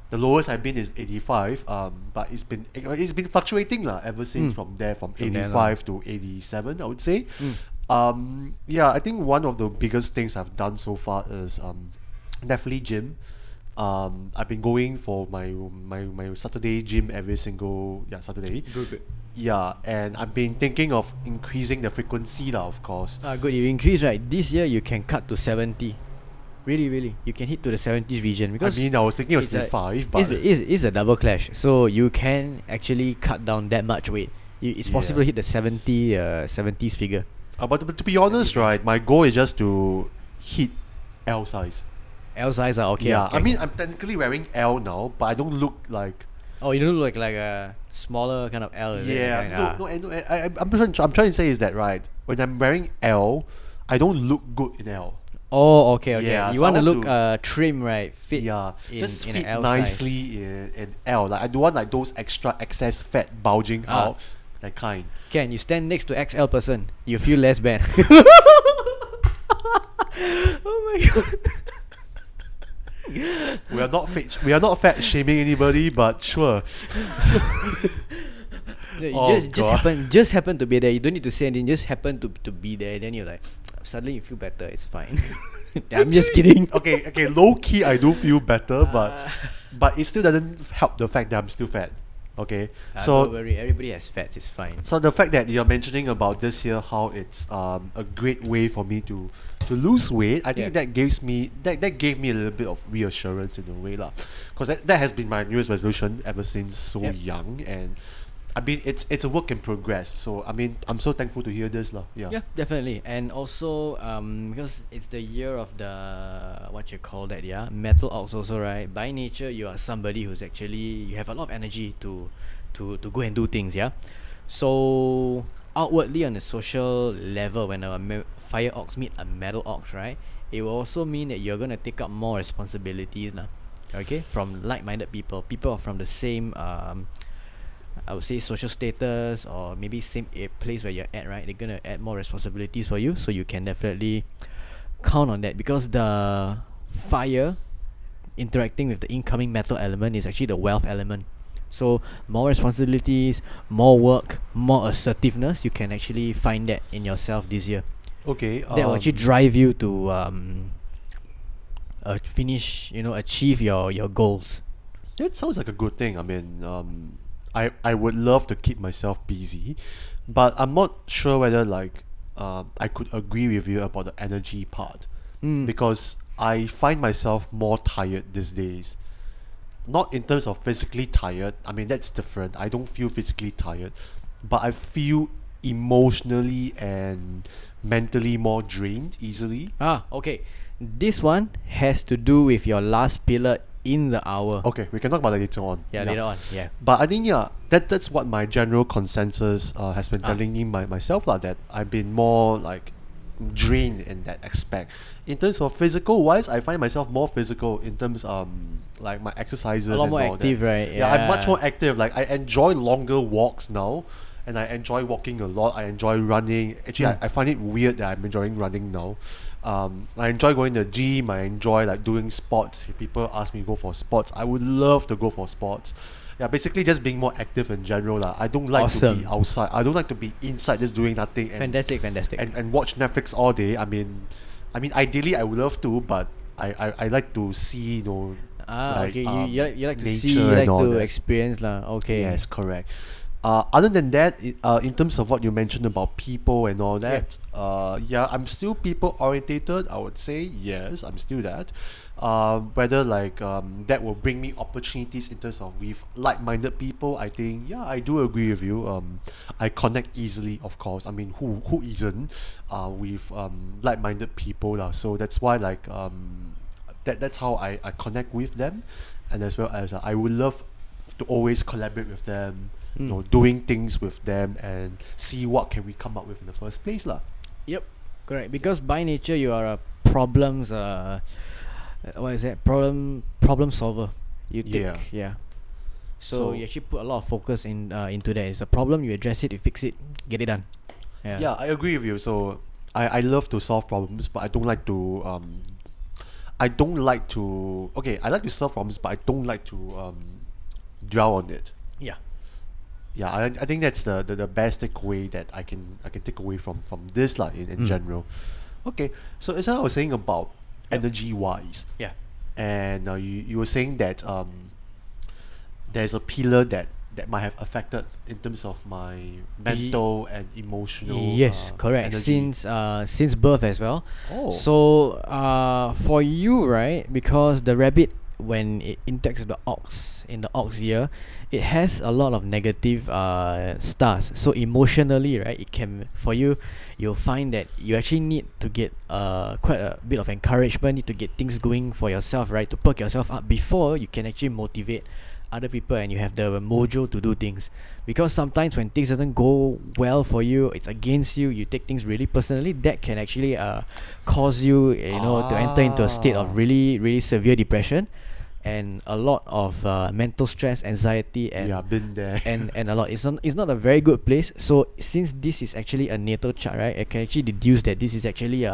The lowest I've been is 85. But it's been fluctuating lah ever since from there 85 to 87, I would say. Yeah, I think one of the biggest things I've done so far is definitely gym. I've been going for my Saturday gym every single Saturday. Good. Yeah, and I've been thinking of increasing the frequency lah, of course. Good. You increase, right? This year you can cut to 70. Really, you can hit to the 70s region because I mean, I was thinking of it's a- 65, but it's a double clash. So you can actually cut down that much weight. It's possible to hit the 70s figure. but to be honest, right, my goal is just to hit L size. L size, okay. Yeah, Okay, I mean okay. I'm technically wearing L now, but I don't look like. Oh, you don't look like a smaller kind of L, is it? Yeah, Kind no, of, no, no. I'm trying to say is that right? When I'm wearing L, I don't look good in L. Oh, okay, okay. Yeah, You so I want to want look to- trim, right? Fit. Yeah, in, just in fit an L size. nicely in L. Like I don't want like those extra excess fat bulging Ah. out, that kind. Can you stand next to XL person? You feel less bad. Oh my god. We are not fat shaming anybody, but sure. No, Oh, just happen to be there. You don't need to say anything. Just happen to be there. Then you're like, suddenly you feel better. It's fine. I'm just kidding. Okay. Low key, I do feel better, Uh, but it still doesn't help the fact that I'm still fat. Okay, don't so worry. Everybody has fats. It's fine. so the fact that you're mentioning about this year, how it's a great way for me to lose weight, I think Yeah. that gave me a little bit of reassurance in a way lah, because that has been my New Year's resolution ever since so Yep. young, and I mean it's a work in progress. So I mean I'm so thankful to hear this lah. Yeah. Yeah, definitely. And also, because it's the year of the what you call that, yeah, metal ox also, right? By nature, you are somebody who's actually you have a lot of energy to go and do things, yeah. So outwardly on the social level, when a fire ox meet a metal ox, right, it will also mean that you're gonna take up more responsibilities, lah. Okay, from like-minded people, people from the same I would say social status, or maybe same place where you're at, right? They're gonna add more responsibilities for you, so you can definitely count on that, because the fire interacting with the incoming metal element is actually the wealth element. So more responsibilities, more work, more assertiveness, you can actually find that in yourself this year. Okay. That will actually drive you to achieve your goals. That sounds like a good thing. I mean, I would love to keep myself busy, but I'm not sure whether like I could agree with you about the energy part, because I find myself more tired these days. Not in terms of physically tired. I mean that's different. I don't feel physically tired, but I feel emotionally and mentally more drained easily. Okay. This one has to do with your last pillar in the hour. Okay, we can talk about that later on. Yeah, later on. Yeah. But I think that's what my general consensus has been telling me myself lah, that I've been more like drained in that aspect. In terms of physical wise, I find myself more physical in terms like my exercises A lot and more all active, that. right? Yeah, I'm much more active. Like I enjoy longer walks now, and I enjoy walking a lot. I enjoy running. Actually, I find it weird that I'm enjoying running now. I enjoy going to the gym. I enjoy like doing sports. If people ask me to go for sports, I would love to go for sports. Yeah, basically just being more active in general lah. I don't like to be Awesome. outside. I don't like to be inside just doing nothing and Fantastic. and watch Netflix all day. I mean ideally I would love to, but I like to see, like, Okay. You like to see, nature you and like all to that. experience, lah. Okay. Yes, correct. Other than that, in terms of what you mentioned about people and all that, I'm still people orientated. I would say yes, I'm still that. Whether like that will bring me opportunities in terms of with like-minded people, I think I do agree with you. I connect easily, of course. I mean, who isn't with like-minded people lah. So that's why like that's how I connect with them, and as well as I would love to always collaborate with them, doing things with them and see what can we come up with in the first place lah. Yep. Correct. Because by nature you are a problems. What is that? Problem solver. You think. Yeah. So you actually put a lot of focus into that. It's a problem, you address it, you fix it, get it done. Yeah, I agree with you. So I love to solve problems, but I don't like to okay, I like to solve problems, but I don't like to dwell on it. Yeah. Yeah, I think that's the best takeaway that I can take away from this lah in general. Okay, so as I was saying about energy wise, Yeah. and you were saying that there's a pillar that might have affected in terms of my mental and emotional Yes, correct. energy. Since birth as well. Oh. So for you, right, because the rabbit when it interacts with the ox in the ox year, it has a lot of negative stars. So emotionally, right, it can for you, you'll find that you actually need to get quite a bit of encouragement, need to get things going for yourself, right, to perk yourself up before you can actually motivate other people and you have the mojo to do things. Because sometimes when things doesn't go well for you, it's against you, you take things really personally, that can actually cause you, to enter into a state of really really severe depression and a lot of mental stress, anxiety, and Yeah, been there. and a lot. It's not a very good place. So since this is actually a natal chart, right, I can actually deduce that this is actually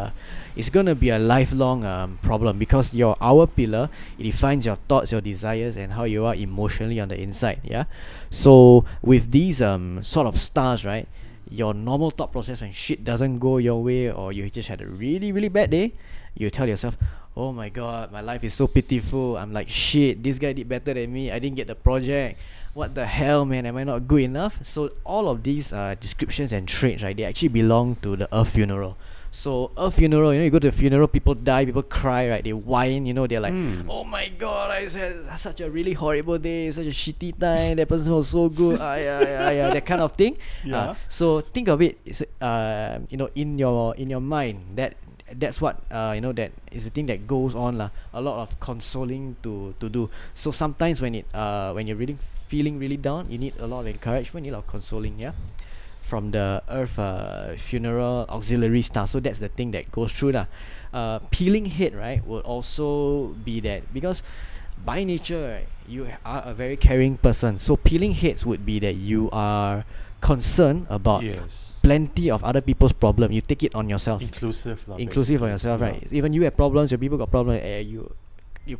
it's gonna be a lifelong problem, because your hour pillar, it defines your thoughts, your desires, and how you are emotionally on the inside. Yeah. So with these sort of stars, right, your normal thought process when shit doesn't go your way or you just had a really really bad day, you tell yourself, oh my god, my life is so pitiful, I'm like shit, this guy did better than me, I didn't get the project, what the hell, man, am I not good enough? So all of these descriptions and traits, right, they actually belong to the earth funeral. So earth funeral, you go to a funeral, people die, people cry, right, they whine, they're like, oh my god, I had such a really horrible day, such a shitty time, that person was so good, yeah, that kind of thing. Yeah. So think of it, it's, in your mind, that's what that is the thing that goes on lah. A lot of consoling to do. So sometimes when you're really feeling really down, you need a lot of encouragement, you need a lot of consoling, yeah, from the earth funeral auxiliary star. So that's the thing that goes through lah. Peeling head, right, will also be that, because by nature, right, you are a very caring person. So peeling heads would be that you are concerned about Yes. plenty of other people's problem. You take it on yourself. Inclusive lah. Inclusive on basically. yourself, Yeah. right? Even you have problems, your people got problems, you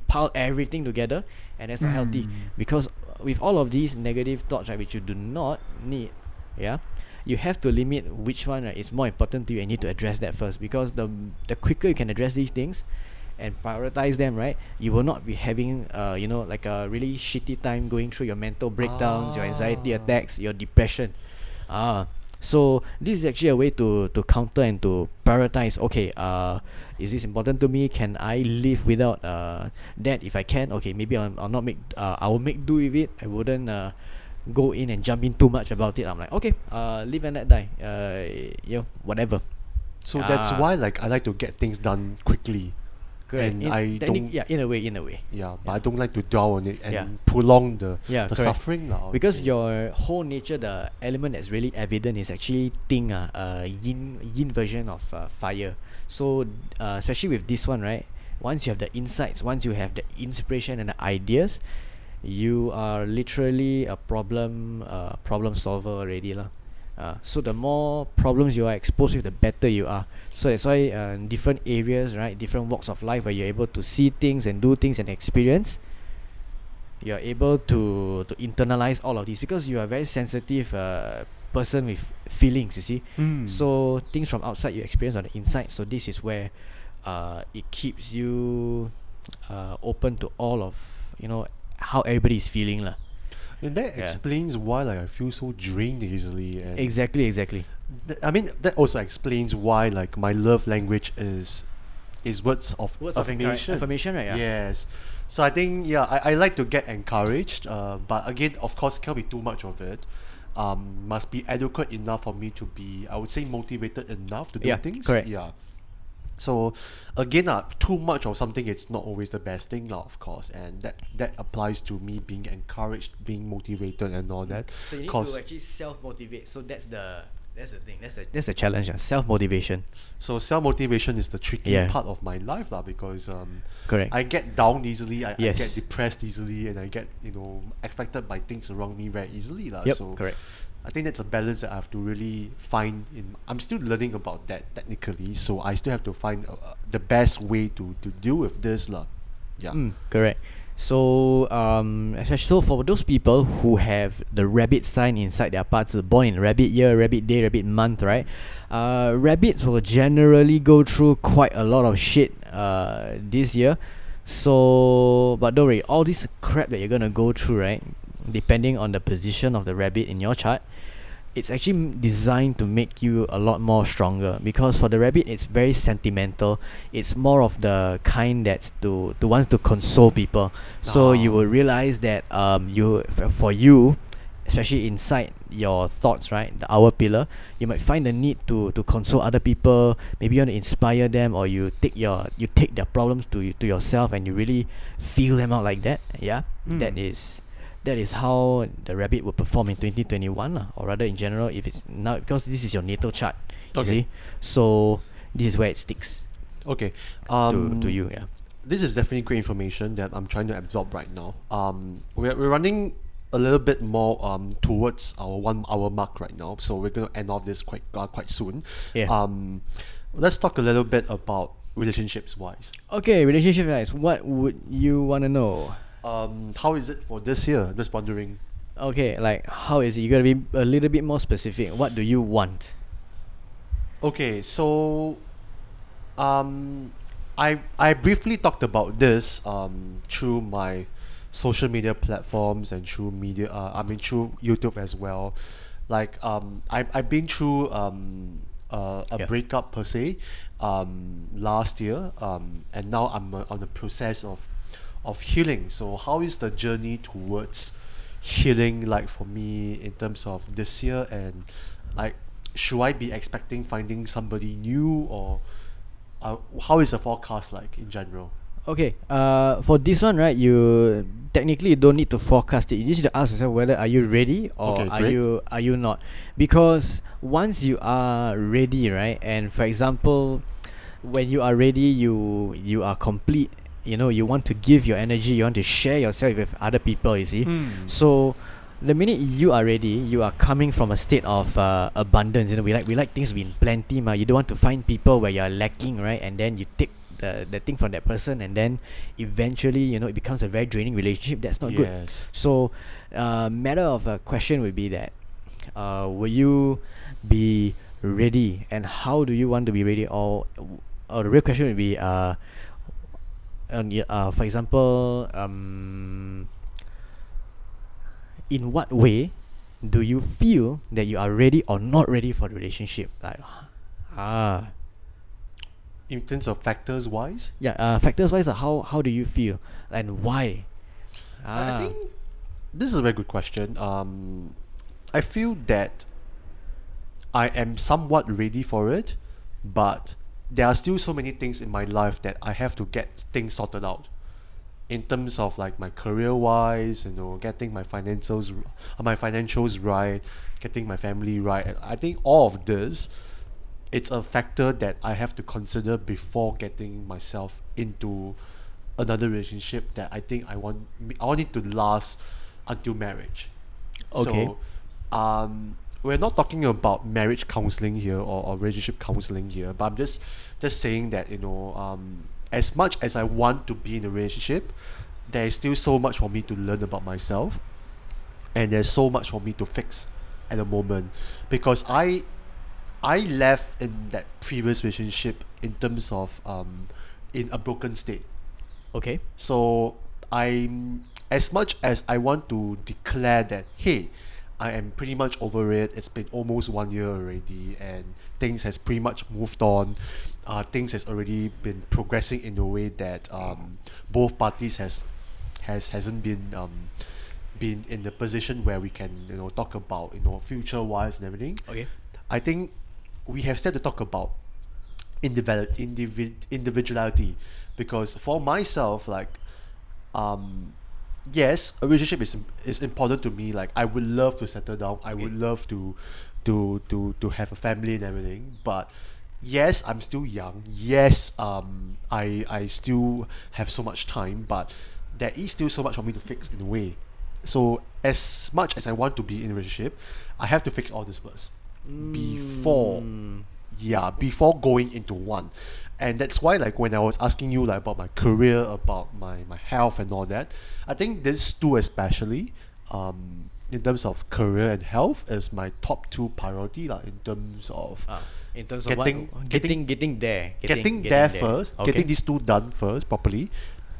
pile everything together, and that's not healthy. Because with all of these negative thoughts, right, which you do not need, yeah, you have to limit which one, right, is more important to you, and you need to address that first. Because the quicker you can address these things and prioritize them, right, you will not be having like a really shitty time going through your mental breakdowns, your anxiety attacks, your depression. So this is actually a way to counter and to prioritize. Okay, is this important to me? Can I live without that? If I can, okay, maybe I'll not make. I will make do with it. I wouldn't go in and jump in too much about it. I'm like, okay, live and let die. Whatever. So that's why, like, I like to get things done quickly. Correct. And I don't. Yeah, in a way. Yeah, but I don't like to dwell on it and Yeah. prolong the Correct. suffering lah, I would Because say. your whole nature, the element that's really evident is actually yin version of fire. So especially with this one, right, once you have the insights, once you have the inspiration and the ideas, you are literally a problem solver already lah. So the more problems you are exposed with, the better you are. So that's why different areas, right, different walks of life, where you're able to see things and do things and experience, you're able to internalize all of these, because you are a very sensitive person with feelings, you see. So things from outside you experience on the inside. So this is where it keeps you open to all of how everybody is feeling lah. And that Yeah. explains why, like, I feel so drained easily. And Exactly. I mean, that also explains why, like, my love language is words of affirmation. Affirmation, right? Yeah. Yes. So I think, yeah, I like to get encouraged, but again, of course, can't be too much of it. Must be adequate enough for me to be, I would say, motivated enough to do Yeah, things. correct. Yeah. So again, too much of something, it's not always the best thing lah, of course, and that applies to me being encouraged, being motivated, and all that. So you need 'Cause- to actually self-motivate. So that's the thing. That's the challenge. Self-motivation. So self-motivation is the tricky Yeah. part of my life lah, because Correct. I get down easily, I Yes. get depressed easily, and I get affected by things around me very easily lah. Yep. So Correct. I think that's a balance that I have to really find. I'm still learning about that technically, so I still have to find the best way to deal with this lah. Yeah. Correct. So so for those people who have the rabbit sign inside their parts, born in rabbit year, rabbit day, rabbit month, right? Rabbits will generally go through quite a lot of shit this year. So, but don't worry, all this crap that you're gonna go through, right? Depending on the position of the rabbit in your chart, it's actually designed to make you a lot more stronger, because for the rabbit it's very sentimental. It's more of the kind that's to wants to console people. So you will realize that for you, especially inside your thoughts, right, the hour pillar, you might find the need to console other people. Maybe you want to inspire them, or you take their problems to yourself, and you really feel them out like that. Yeah. That is how the rabbit will perform in 2021 lah, or rather in general, if it's now, because this is your natal chart. You see, so this is where it sticks Okay. to you. Yeah. This is definitely great information that I'm trying to absorb right now. We're running a little bit more towards our 1 hour mark right now, so we're going to end off this quite soon. Yeah. Let's talk a little bit about relationships wise. Okay, relationship guys, what would you want to know? How is it for this year? I'm just wondering. Okay, like how is it? You gotta be a little bit more specific. What do you want? Okay, so I briefly talked about this through my social media platforms and through media. Through YouTube as well. Like I've been through a breakup per se last year, and now I'm on the process of healing. So how is the journey towards healing like for me in terms of this year, and like should I be expecting finding somebody new, or how is the forecast like in general? Okay, for this one, right, you technically don't need to forecast it. You just need to ask yourself whether are you ready, or Okay, are you not. Because once you are ready, right, and for example, when you are ready, you are complete. You know, you want to give your energy, you want to share yourself with other people, you see. So the minute you are ready, you are coming from a state of abundance. You know, we like things to be in plenty, ma. You don't want to find people where you are lacking, right, and then you take the thing from that person, and then eventually, you know, it becomes a very draining relationship. That's not good. So matter of a question would be that will you be ready, and how do you want to be ready? Or the real question would be for example, in what way do you feel that you are ready or not ready for the relationship? Like In terms of factors wise? Factors wise, how do you feel, and why? I think this is a very good question. I feel that I am somewhat ready for it, but there are still so many things in my life that I have to get things sorted out. In terms of like my career wise, you know, getting my financials right, getting my family right. And I think all of this, it's a factor that I have to consider before getting myself into another relationship that I think I want it to last until marriage. Okay. So we're not talking about marriage counseling here, or relationship counseling here, but I'm just saying that, you know, as much as I want to be in a relationship, there is still so much for me to learn about myself, and there's so much for me to fix at the moment, because I left in that previous relationship in terms of in a broken state. Okay. So I'm, as much as I want to declare that, hey, I am pretty much over it. It's been almost 1 year already, and things has pretty much moved on. Things has already been progressing in a way that both parties hasn't been in the position where we can, you know, talk about, you know, future wise and everything. Okay. I think we have started to talk about individuality, because for myself, like yes, a relationship is important to me. Like I would love to settle down. I would love to have a family and everything. But yes, I'm still young. Yes, I still have so much time, but there is still so much for me to fix in a way. So as much as I want to be in a relationship, I have to fix all this first before going into one. And that's why, like, when I was asking you like about my career, about my health and all that, I think these two especially, in terms of career and health, is my top two priority in terms of getting there first, okay. getting these two done first properly,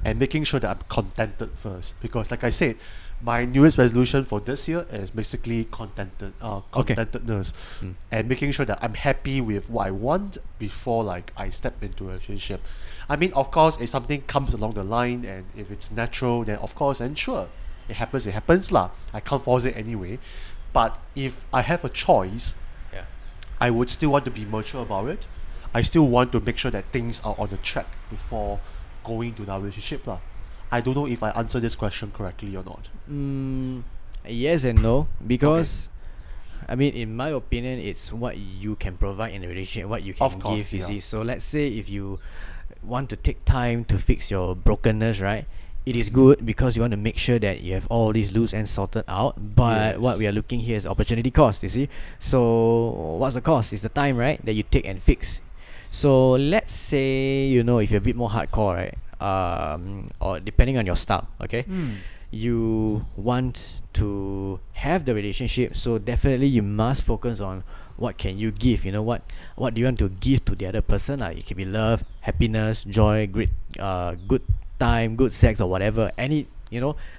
and making sure that I'm contented first. Because like I said, my newest resolution for this year is basically Okay. contentedness, and making sure that I'm happy with what I want before like I step into a relationship. I mean, of course, if something comes along the line and if it's natural, then of course, and sure, it happens lah. I can't force it anyway. But if I have a choice, Yeah. I would still want to be mature about it. I still want to make sure that things are on the track before going to the relationship lah. I don't know if I answered this question correctly or not. Yes and no, because I mean, in my opinion, it's what you can provide in a relationship, what you can Of course, give. You yeah. see, so let's say if you want to take time to fix your brokenness, right? It is good because you want to make sure that you have all these loose ends sorted out. But what Yes. we are looking here is opportunity cost. You see, so what's the cost? It's the time, right, that you take and fix. So let's say if you're a bit more hardcore, right? Or depending on your style, okay, you want to have the relationship, so definitely you must focus on what can you give. What do you want to give to the other person? It can be love, happiness, joy, great, good time, good sex, or whatever.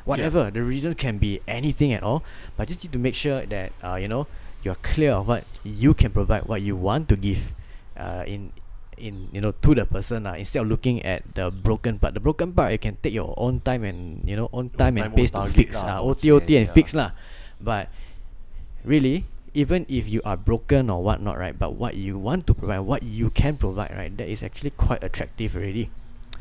Whatever. The reasons can be anything at all, but just need to make sure that you're clear of what you can provide, what you want to give, to the person, instead of looking at the broken part. The broken part, you can take your own time and pace to target fix, lah, I would OT say, and yeah. fix lah. But really, even if you are broken or whatnot, right, but what you want to provide, what you can provide, right, that is actually quite attractive already.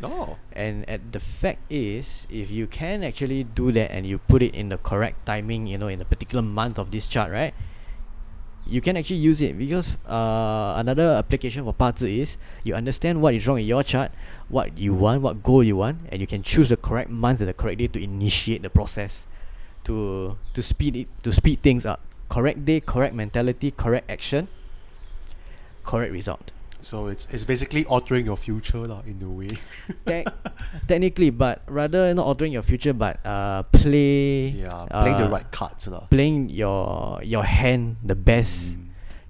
Oh. And the fact is, if you can actually do that and you put it in the correct timing, in a particular month of this chart, right, you can actually use it. Because another application for 八字 is you understand what is wrong in your chart, what you want, what goal you want, and you can choose the correct month and the correct day to initiate the process, to speed things up. Correct day, correct mentality, correct action, correct result. So it's basically altering your future lah, in a way. Technically, but rather not altering your future, but playing Playing the right cards lah. playing your hand the best.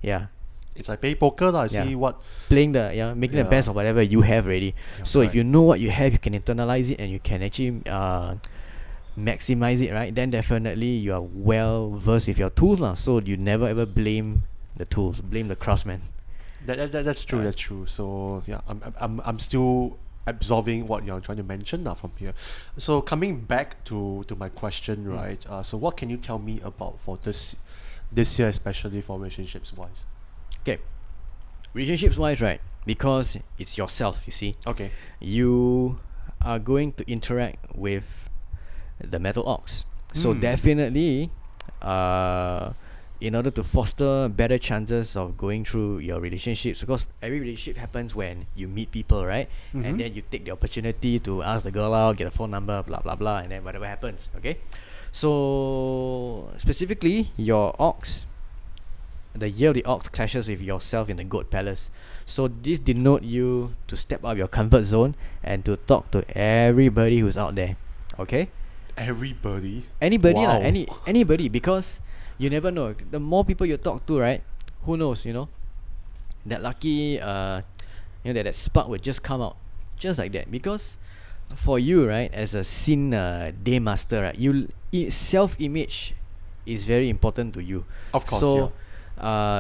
Yeah, It's like play poker lah. Yeah. See what. playing making the Yeah. best of whatever you have already. Yeah, So if correct. you know what you have, you can internalize it and you can actually maximize it, right? Then definitely you are well versed with your tools lah. So you never ever blame the tools, blame the craftsman. That's true. Right. That's true. So yeah, I'm still absorbing what you're trying to mention now from here. So coming back to my question, right? So what can you tell me about for this year, especially for relationships wise? Okay, relationships wise, right? Because it's yourself. You see, Okay. you are going to interact with the metal ox. So definitely, in order to foster better chances of going through your relationships, because every relationship happens when you meet people, right? And then you take the opportunity to ask the girl out, get a phone number, blah blah blah, and then whatever happens. Okay, so specifically your ox, the year of the ox clashes with yourself in the goat palace. So this denote you to step out of your comfort zone and to talk to everybody who's out there. Okay, Everybody. anybody Wow. anybody, because you never know. The more people you talk to, right, who knows, that lucky that spark will just come out just like that. Because for you, right, as a scene day master, right, self-image is very important to you. Of course, So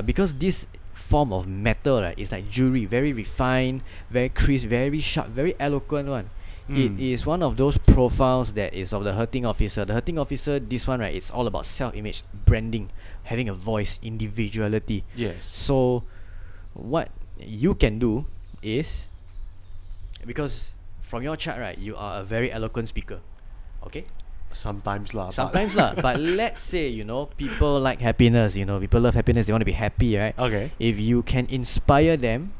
because this form of metal, right, is like jewelry, very refined, very crisp, very sharp, very eloquent one. It is one of those profiles that is of the hurting officer. The hurting officer, this one, right, it's all about self-image, branding, having a voice, individuality. Yes. So what you can do is, because from your chart, right, you are a very eloquent speaker. Okay, Sometimes lah. sometimes lah, but let's say people like happiness. People love happiness, they want to be happy, right? Okay. If you can inspire them,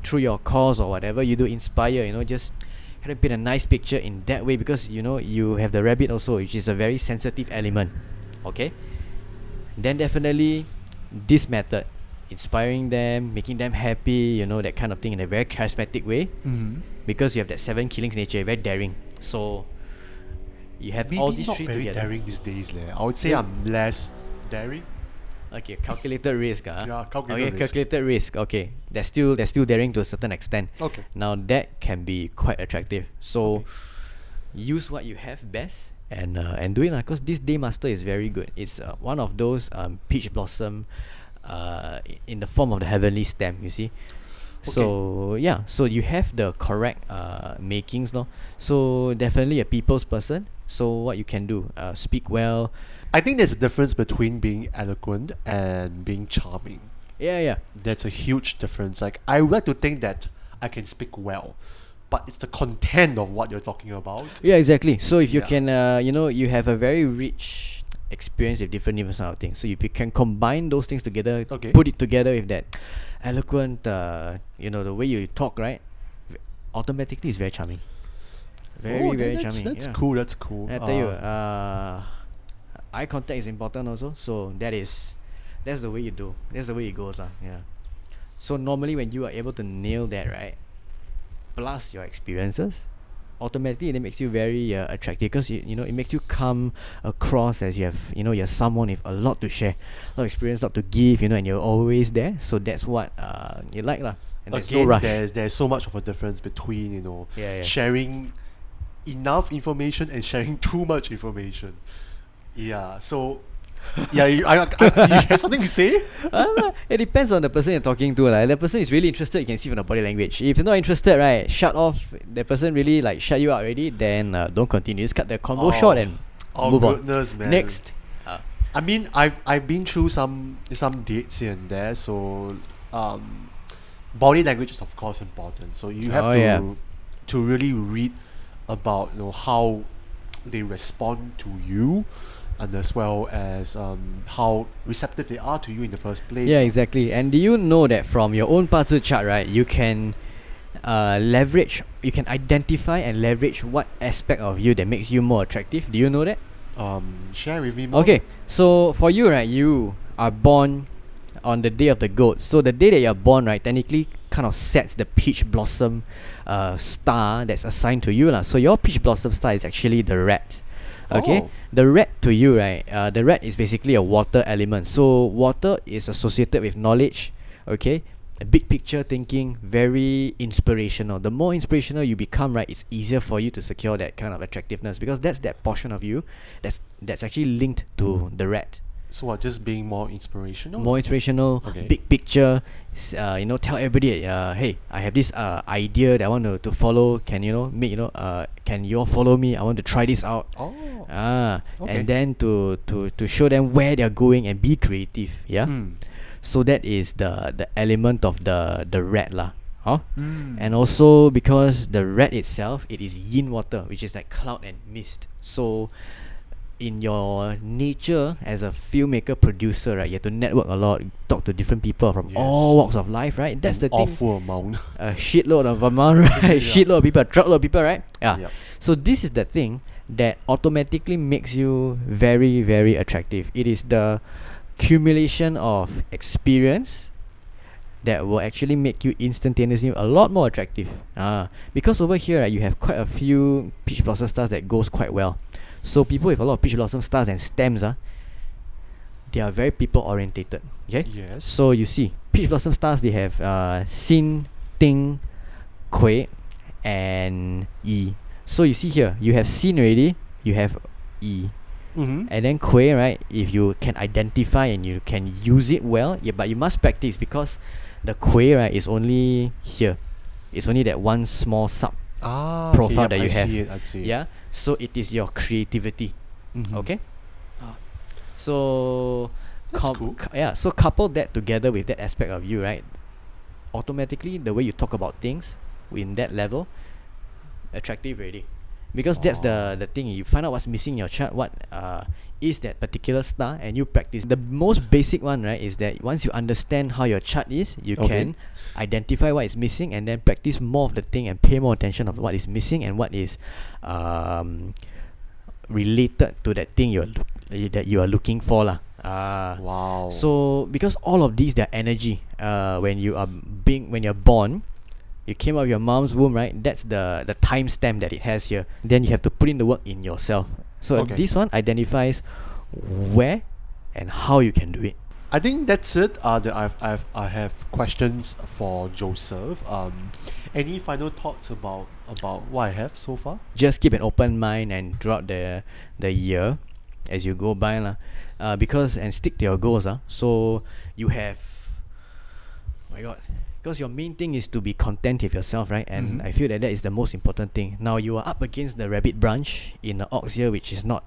through your cause or whatever you do, inspire, just kind of paint a nice picture in that way. Because you have the rabbit also, which is a very sensitive element. Okay, then definitely this method, inspiring them, making them happy, that kind of thing, in a very charismatic way. Because you have that 7 killings nature, very daring. So you have Maybe all these not three very together. daring these days, leh. I would say Yeah. I'm less daring. Okay, calculated risk. Yeah, calculated risk. Calculated risk. Okay, that's still daring to a certain extent. Okay. Now that can be quite attractive. So use what you have best and do it, because this day master is very good. It's one of those peach blossom in the form of the heavenly stem, you see. So yeah, so you have the correct makings, no? So definitely a people's person. So what you can do, speak well. I think there's a difference between being eloquent and being charming. Yeah. That's a huge difference. Like, I would like to think that I can speak well, but it's the content of what you're talking about. Yeah, exactly. So if you Yeah. can, you have a very rich experience with different sort of things. So if you can combine those things together, Okay. put it together with that eloquent, the way you talk, right? Automatically, it's very charming. Very that's, charming. That's yeah. cool. That's cool. I tell you, eye contact is important also. So that's the way you do. That's the way it goes, yeah. So normally when you are able to nail that, right, plus your experiences, automatically it makes you very attractive, because it makes you come across as you're someone with a lot to share, a lot of experience, a lot to give, and you're always there. So that's what you like lah. And there's no Again, rush. there's so much of a difference between Yeah. sharing enough information and sharing too much information. Yeah. So yeah, you have something to say? It depends on the person you're talking to. If the person is really interested, you can see from the body language. If you're not interested, right, shut off. The person really shut you out already, then don't continue. Just cut the convo short and move goodness, on. man. Next. I mean, I've been through some dates here and there, so body language is of course important. So you have to really read about how they respond to you, and as well as how receptive they are to you in the first place. Yeah, exactly. And do you know that from your own parts chart, right, you can leverage, you can identify and leverage what aspect of you that makes you more attractive? Do you know that? Share with me more. Okay, so for you, right, you are born on the day of the goat. So the day that you're born, right, technically kind of sets the peach blossom star that's assigned to you lah. So your peach blossom star is actually the rat. Okay, the rat to you, right, the rat is basically a water element. So water is associated with knowledge, okay, a big picture thinking, very inspirational. The more inspirational you become, right, it's easier for you to secure that kind of attractiveness, because that's that portion of you that's actually linked to the rat. So what, just being more inspirational? More inspirational, Okay. big picture. Tell everybody, hey, I have this idea that I want to follow. Can can you all follow me? I want to try this out. Okay. And then to show them where they're going and be creative. Yeah. So that is the element of the rat lah. And also because the rat itself, it is yin water, which is like cloud and mist. So in your nature as a filmmaker producer, right, you have to network a lot, talk to different people from all walks of life, right? That's the thing. Awful amount. A shitload of amount, right? Shitload of people, a truckload of people, right? Yeah. Yep. So this is the thing that automatically makes you very, very attractive. It is the accumulation of experience that will actually make you instantaneously a lot more attractive. Because over here, right, you have quite a few peach blossom stars that goes quite well. So people with a lot of peach blossom stars and stems, they are very people orientated. Okay. Yes. So you see, peach blossom stars, they have Sin, Ting, Kui, and Yi. So you see here, you have Sin already, you have Yi. And then Kui, right, if you can identify and you can use it well, but you must practice, because the Kui, right, is only here. It's only that one small sub profile that you have. I see it. Yeah. So it is your creativity. Okay. So That's cool. So couple that together with that aspect of you, right? Automatically, the way you talk about things in that level, attractive already. Because that's the thing. You find out what's missing in your chart, what is that particular star, and you practice. The most basic one, right, is that once you understand how your chart is, you can identify what is missing and then practice more of the thing and pay more attention of what is missing and what is related to that thing that you are looking for lah. Wow. So because all of these, they're energy. When you're born, you came out of your mom's womb, right? That's the time stamp that it has here. Then you have to put in the work in yourself. So this one identifies where and how you can do it. I think that's it. I have questions for Joseph. Any final thoughts about what I have so far? Just keep an open mind and throughout the year as you go by lah, because and stick to your goals so you have, oh my god, because your main thing is to be content with yourself, right? And I feel that is the most important thing. Now you are up against the rabbit branch in the ox year, which is not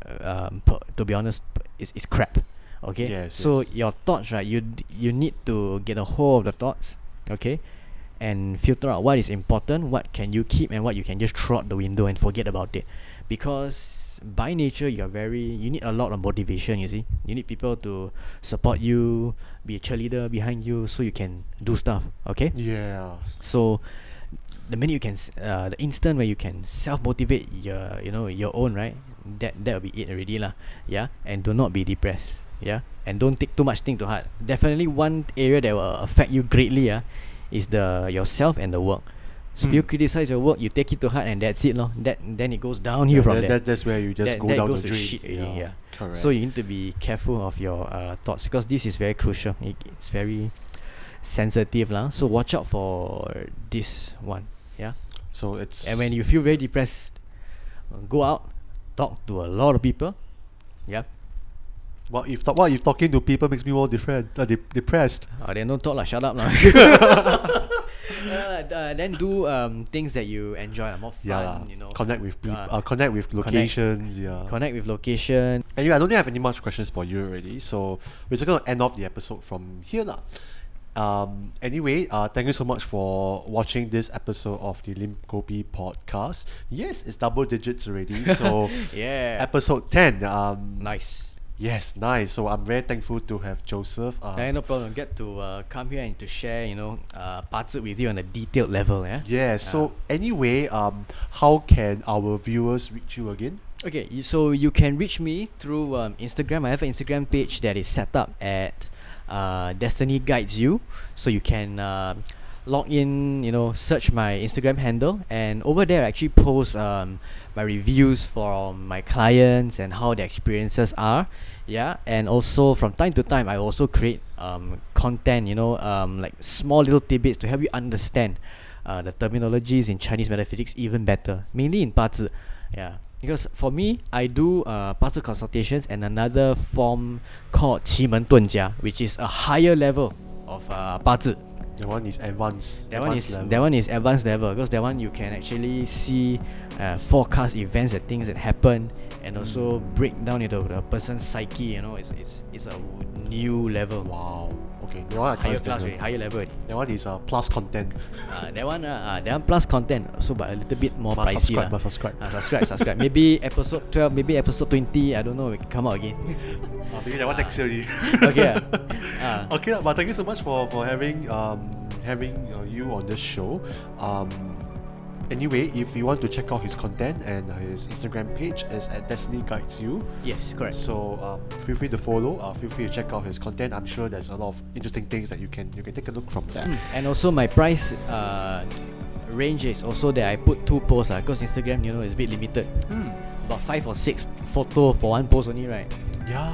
to be honest, it's crap. Okay, Yes, so yes. your thoughts, right, you need to get a hold of the thoughts, okay, and filter out what is important, what can you keep, and what you can just throw out the window and forget about it. Because by nature you need a lot of motivation. You see, you need people to support you, be a cheerleader behind you, so you can do stuff. Okay, Yeah. so the minute you can the instant where you can self-motivate your own, right, that will be it already lah. Yeah, and do not be depressed. Yeah, and don't take too much thing to heart. Definitely one area that will affect you greatly is yourself and the work. So if you criticize your work, you take it to heart, and that's it, then it goes downhill from there. That's where you just go that down goes the to drain. shit already. Yeah. Correct. So you need to be careful of your thoughts, because this is very crucial. It's very sensitive lah. So watch out for this one. Yeah. So it's And when you feel very depressed, go out, talk to a lot of people. Yeah. what if talking to people makes me more depressed? Then don't talk lah. Shut up lah. Then do things that you enjoy, more fun. Yeah, connect with people, connect with locations. Connect with location. Anyway, I don't think I have any much questions for you already, so we're just gonna end off the episode from here lah. Anyway, thank you so much for watching this episode of the Lim Kopi podcast. Yes, it's double digits already. So Yeah. episode 10. Nice. Yes, nice. So I'm very thankful to have Joseph. No problem. Get to come here and to share, parts with you on a detailed level. Yeah. Yeah. So anyway, how can our viewers reach you again? Okay, so you can reach me through Instagram. I have an Instagram page that is set up at Destiny Guides You. So you can log in, search my Instagram handle, and over there I actually post my reviews from my clients and how their experiences are. Yeah, and also from time to time I also create content, like small little tidbits to help you understand the terminologies in Chinese metaphysics even better, mainly in 八字. Yeah, because for me I do 八字 consultations and another form called 奇门遁甲, which is a higher level of 八字. That one is advanced. That one is advanced level, because that one you can actually see forecast events and things that happen, and also break down into the person's psyche. It's a new level. Wow. Okay. That one I can't stand it. Higher level. That one is plus content. That one plus content, so but a little bit more pricey lah. Subscribe. Maybe episode 12, maybe episode 20. I don't know. We can come out again. Maybe that one next year already. Okay. Okay, but thank you so much for having you on this show. Anyway, if you want to check out his content, and his Instagram page is at Destiny Guides You. Yes, correct. So feel free to follow. Feel free to check out his content. I'm sure there's a lot of interesting things that you can take a look from there. And also my price range is also that I put 2 posts because Instagram is a bit limited. About 5 or 6 photo for 1 post only, right?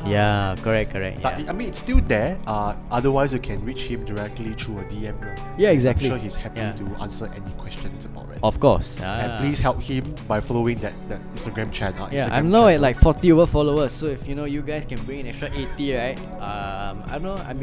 Yeah, correct. But Yeah. I mean, it's still there. Otherwise, you can reach him directly through a DM. Yeah, exactly. I'm sure he's happy Yeah. to answer any questions about it. Of course. And please help him by following that Instagram channel. Yeah, Instagram I'm now at channel. like 40 over followers. So if you guys can bring an extra 80, right? I don't know. I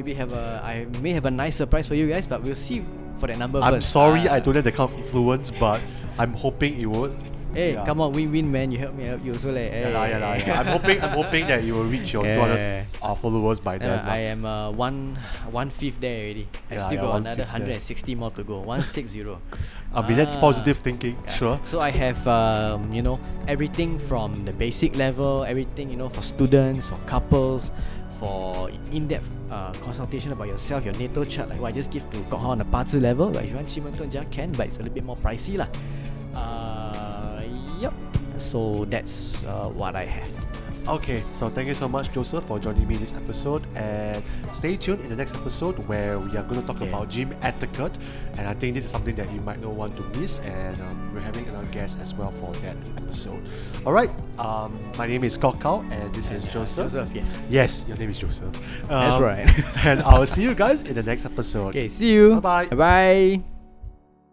may have a nice surprise for you guys, but we'll see for that number I'm first. sorry, I don't have the kind of influence, but I'm hoping it would. Hey, Yeah. come on, win-win, man. You help me, I help you also, like. Yeah. I'm hoping that you will reach your 200 followers by then. I am 1/5 there already. I Yeah, still yeah, got 1/5 another there. 160 more to go. 160. I mean, that's positive thinking. Yeah. Sure. So I have everything from the basic level, everything for students, for couples, for in-depth consultation about yourself, your natal chart, like what I just give to Kok Hao on the 八字 level. But if you want 奇门遁甲 can, but it's a little bit more pricey lah. Yep. So that's what I have. Okay, so thank you so much, Joseph, for joining me in this episode, and stay tuned in the next episode where we are going to talk about gym etiquette, and I think this is something that you might not want to miss, and we're having another guest as well for that episode. Alright, my name is Kok Hao, and this is Joseph. Yes. Yes, your name is Joseph. That's right. And I'll see you guys in the next episode. Okay, see you. Bye-bye. Bye-bye.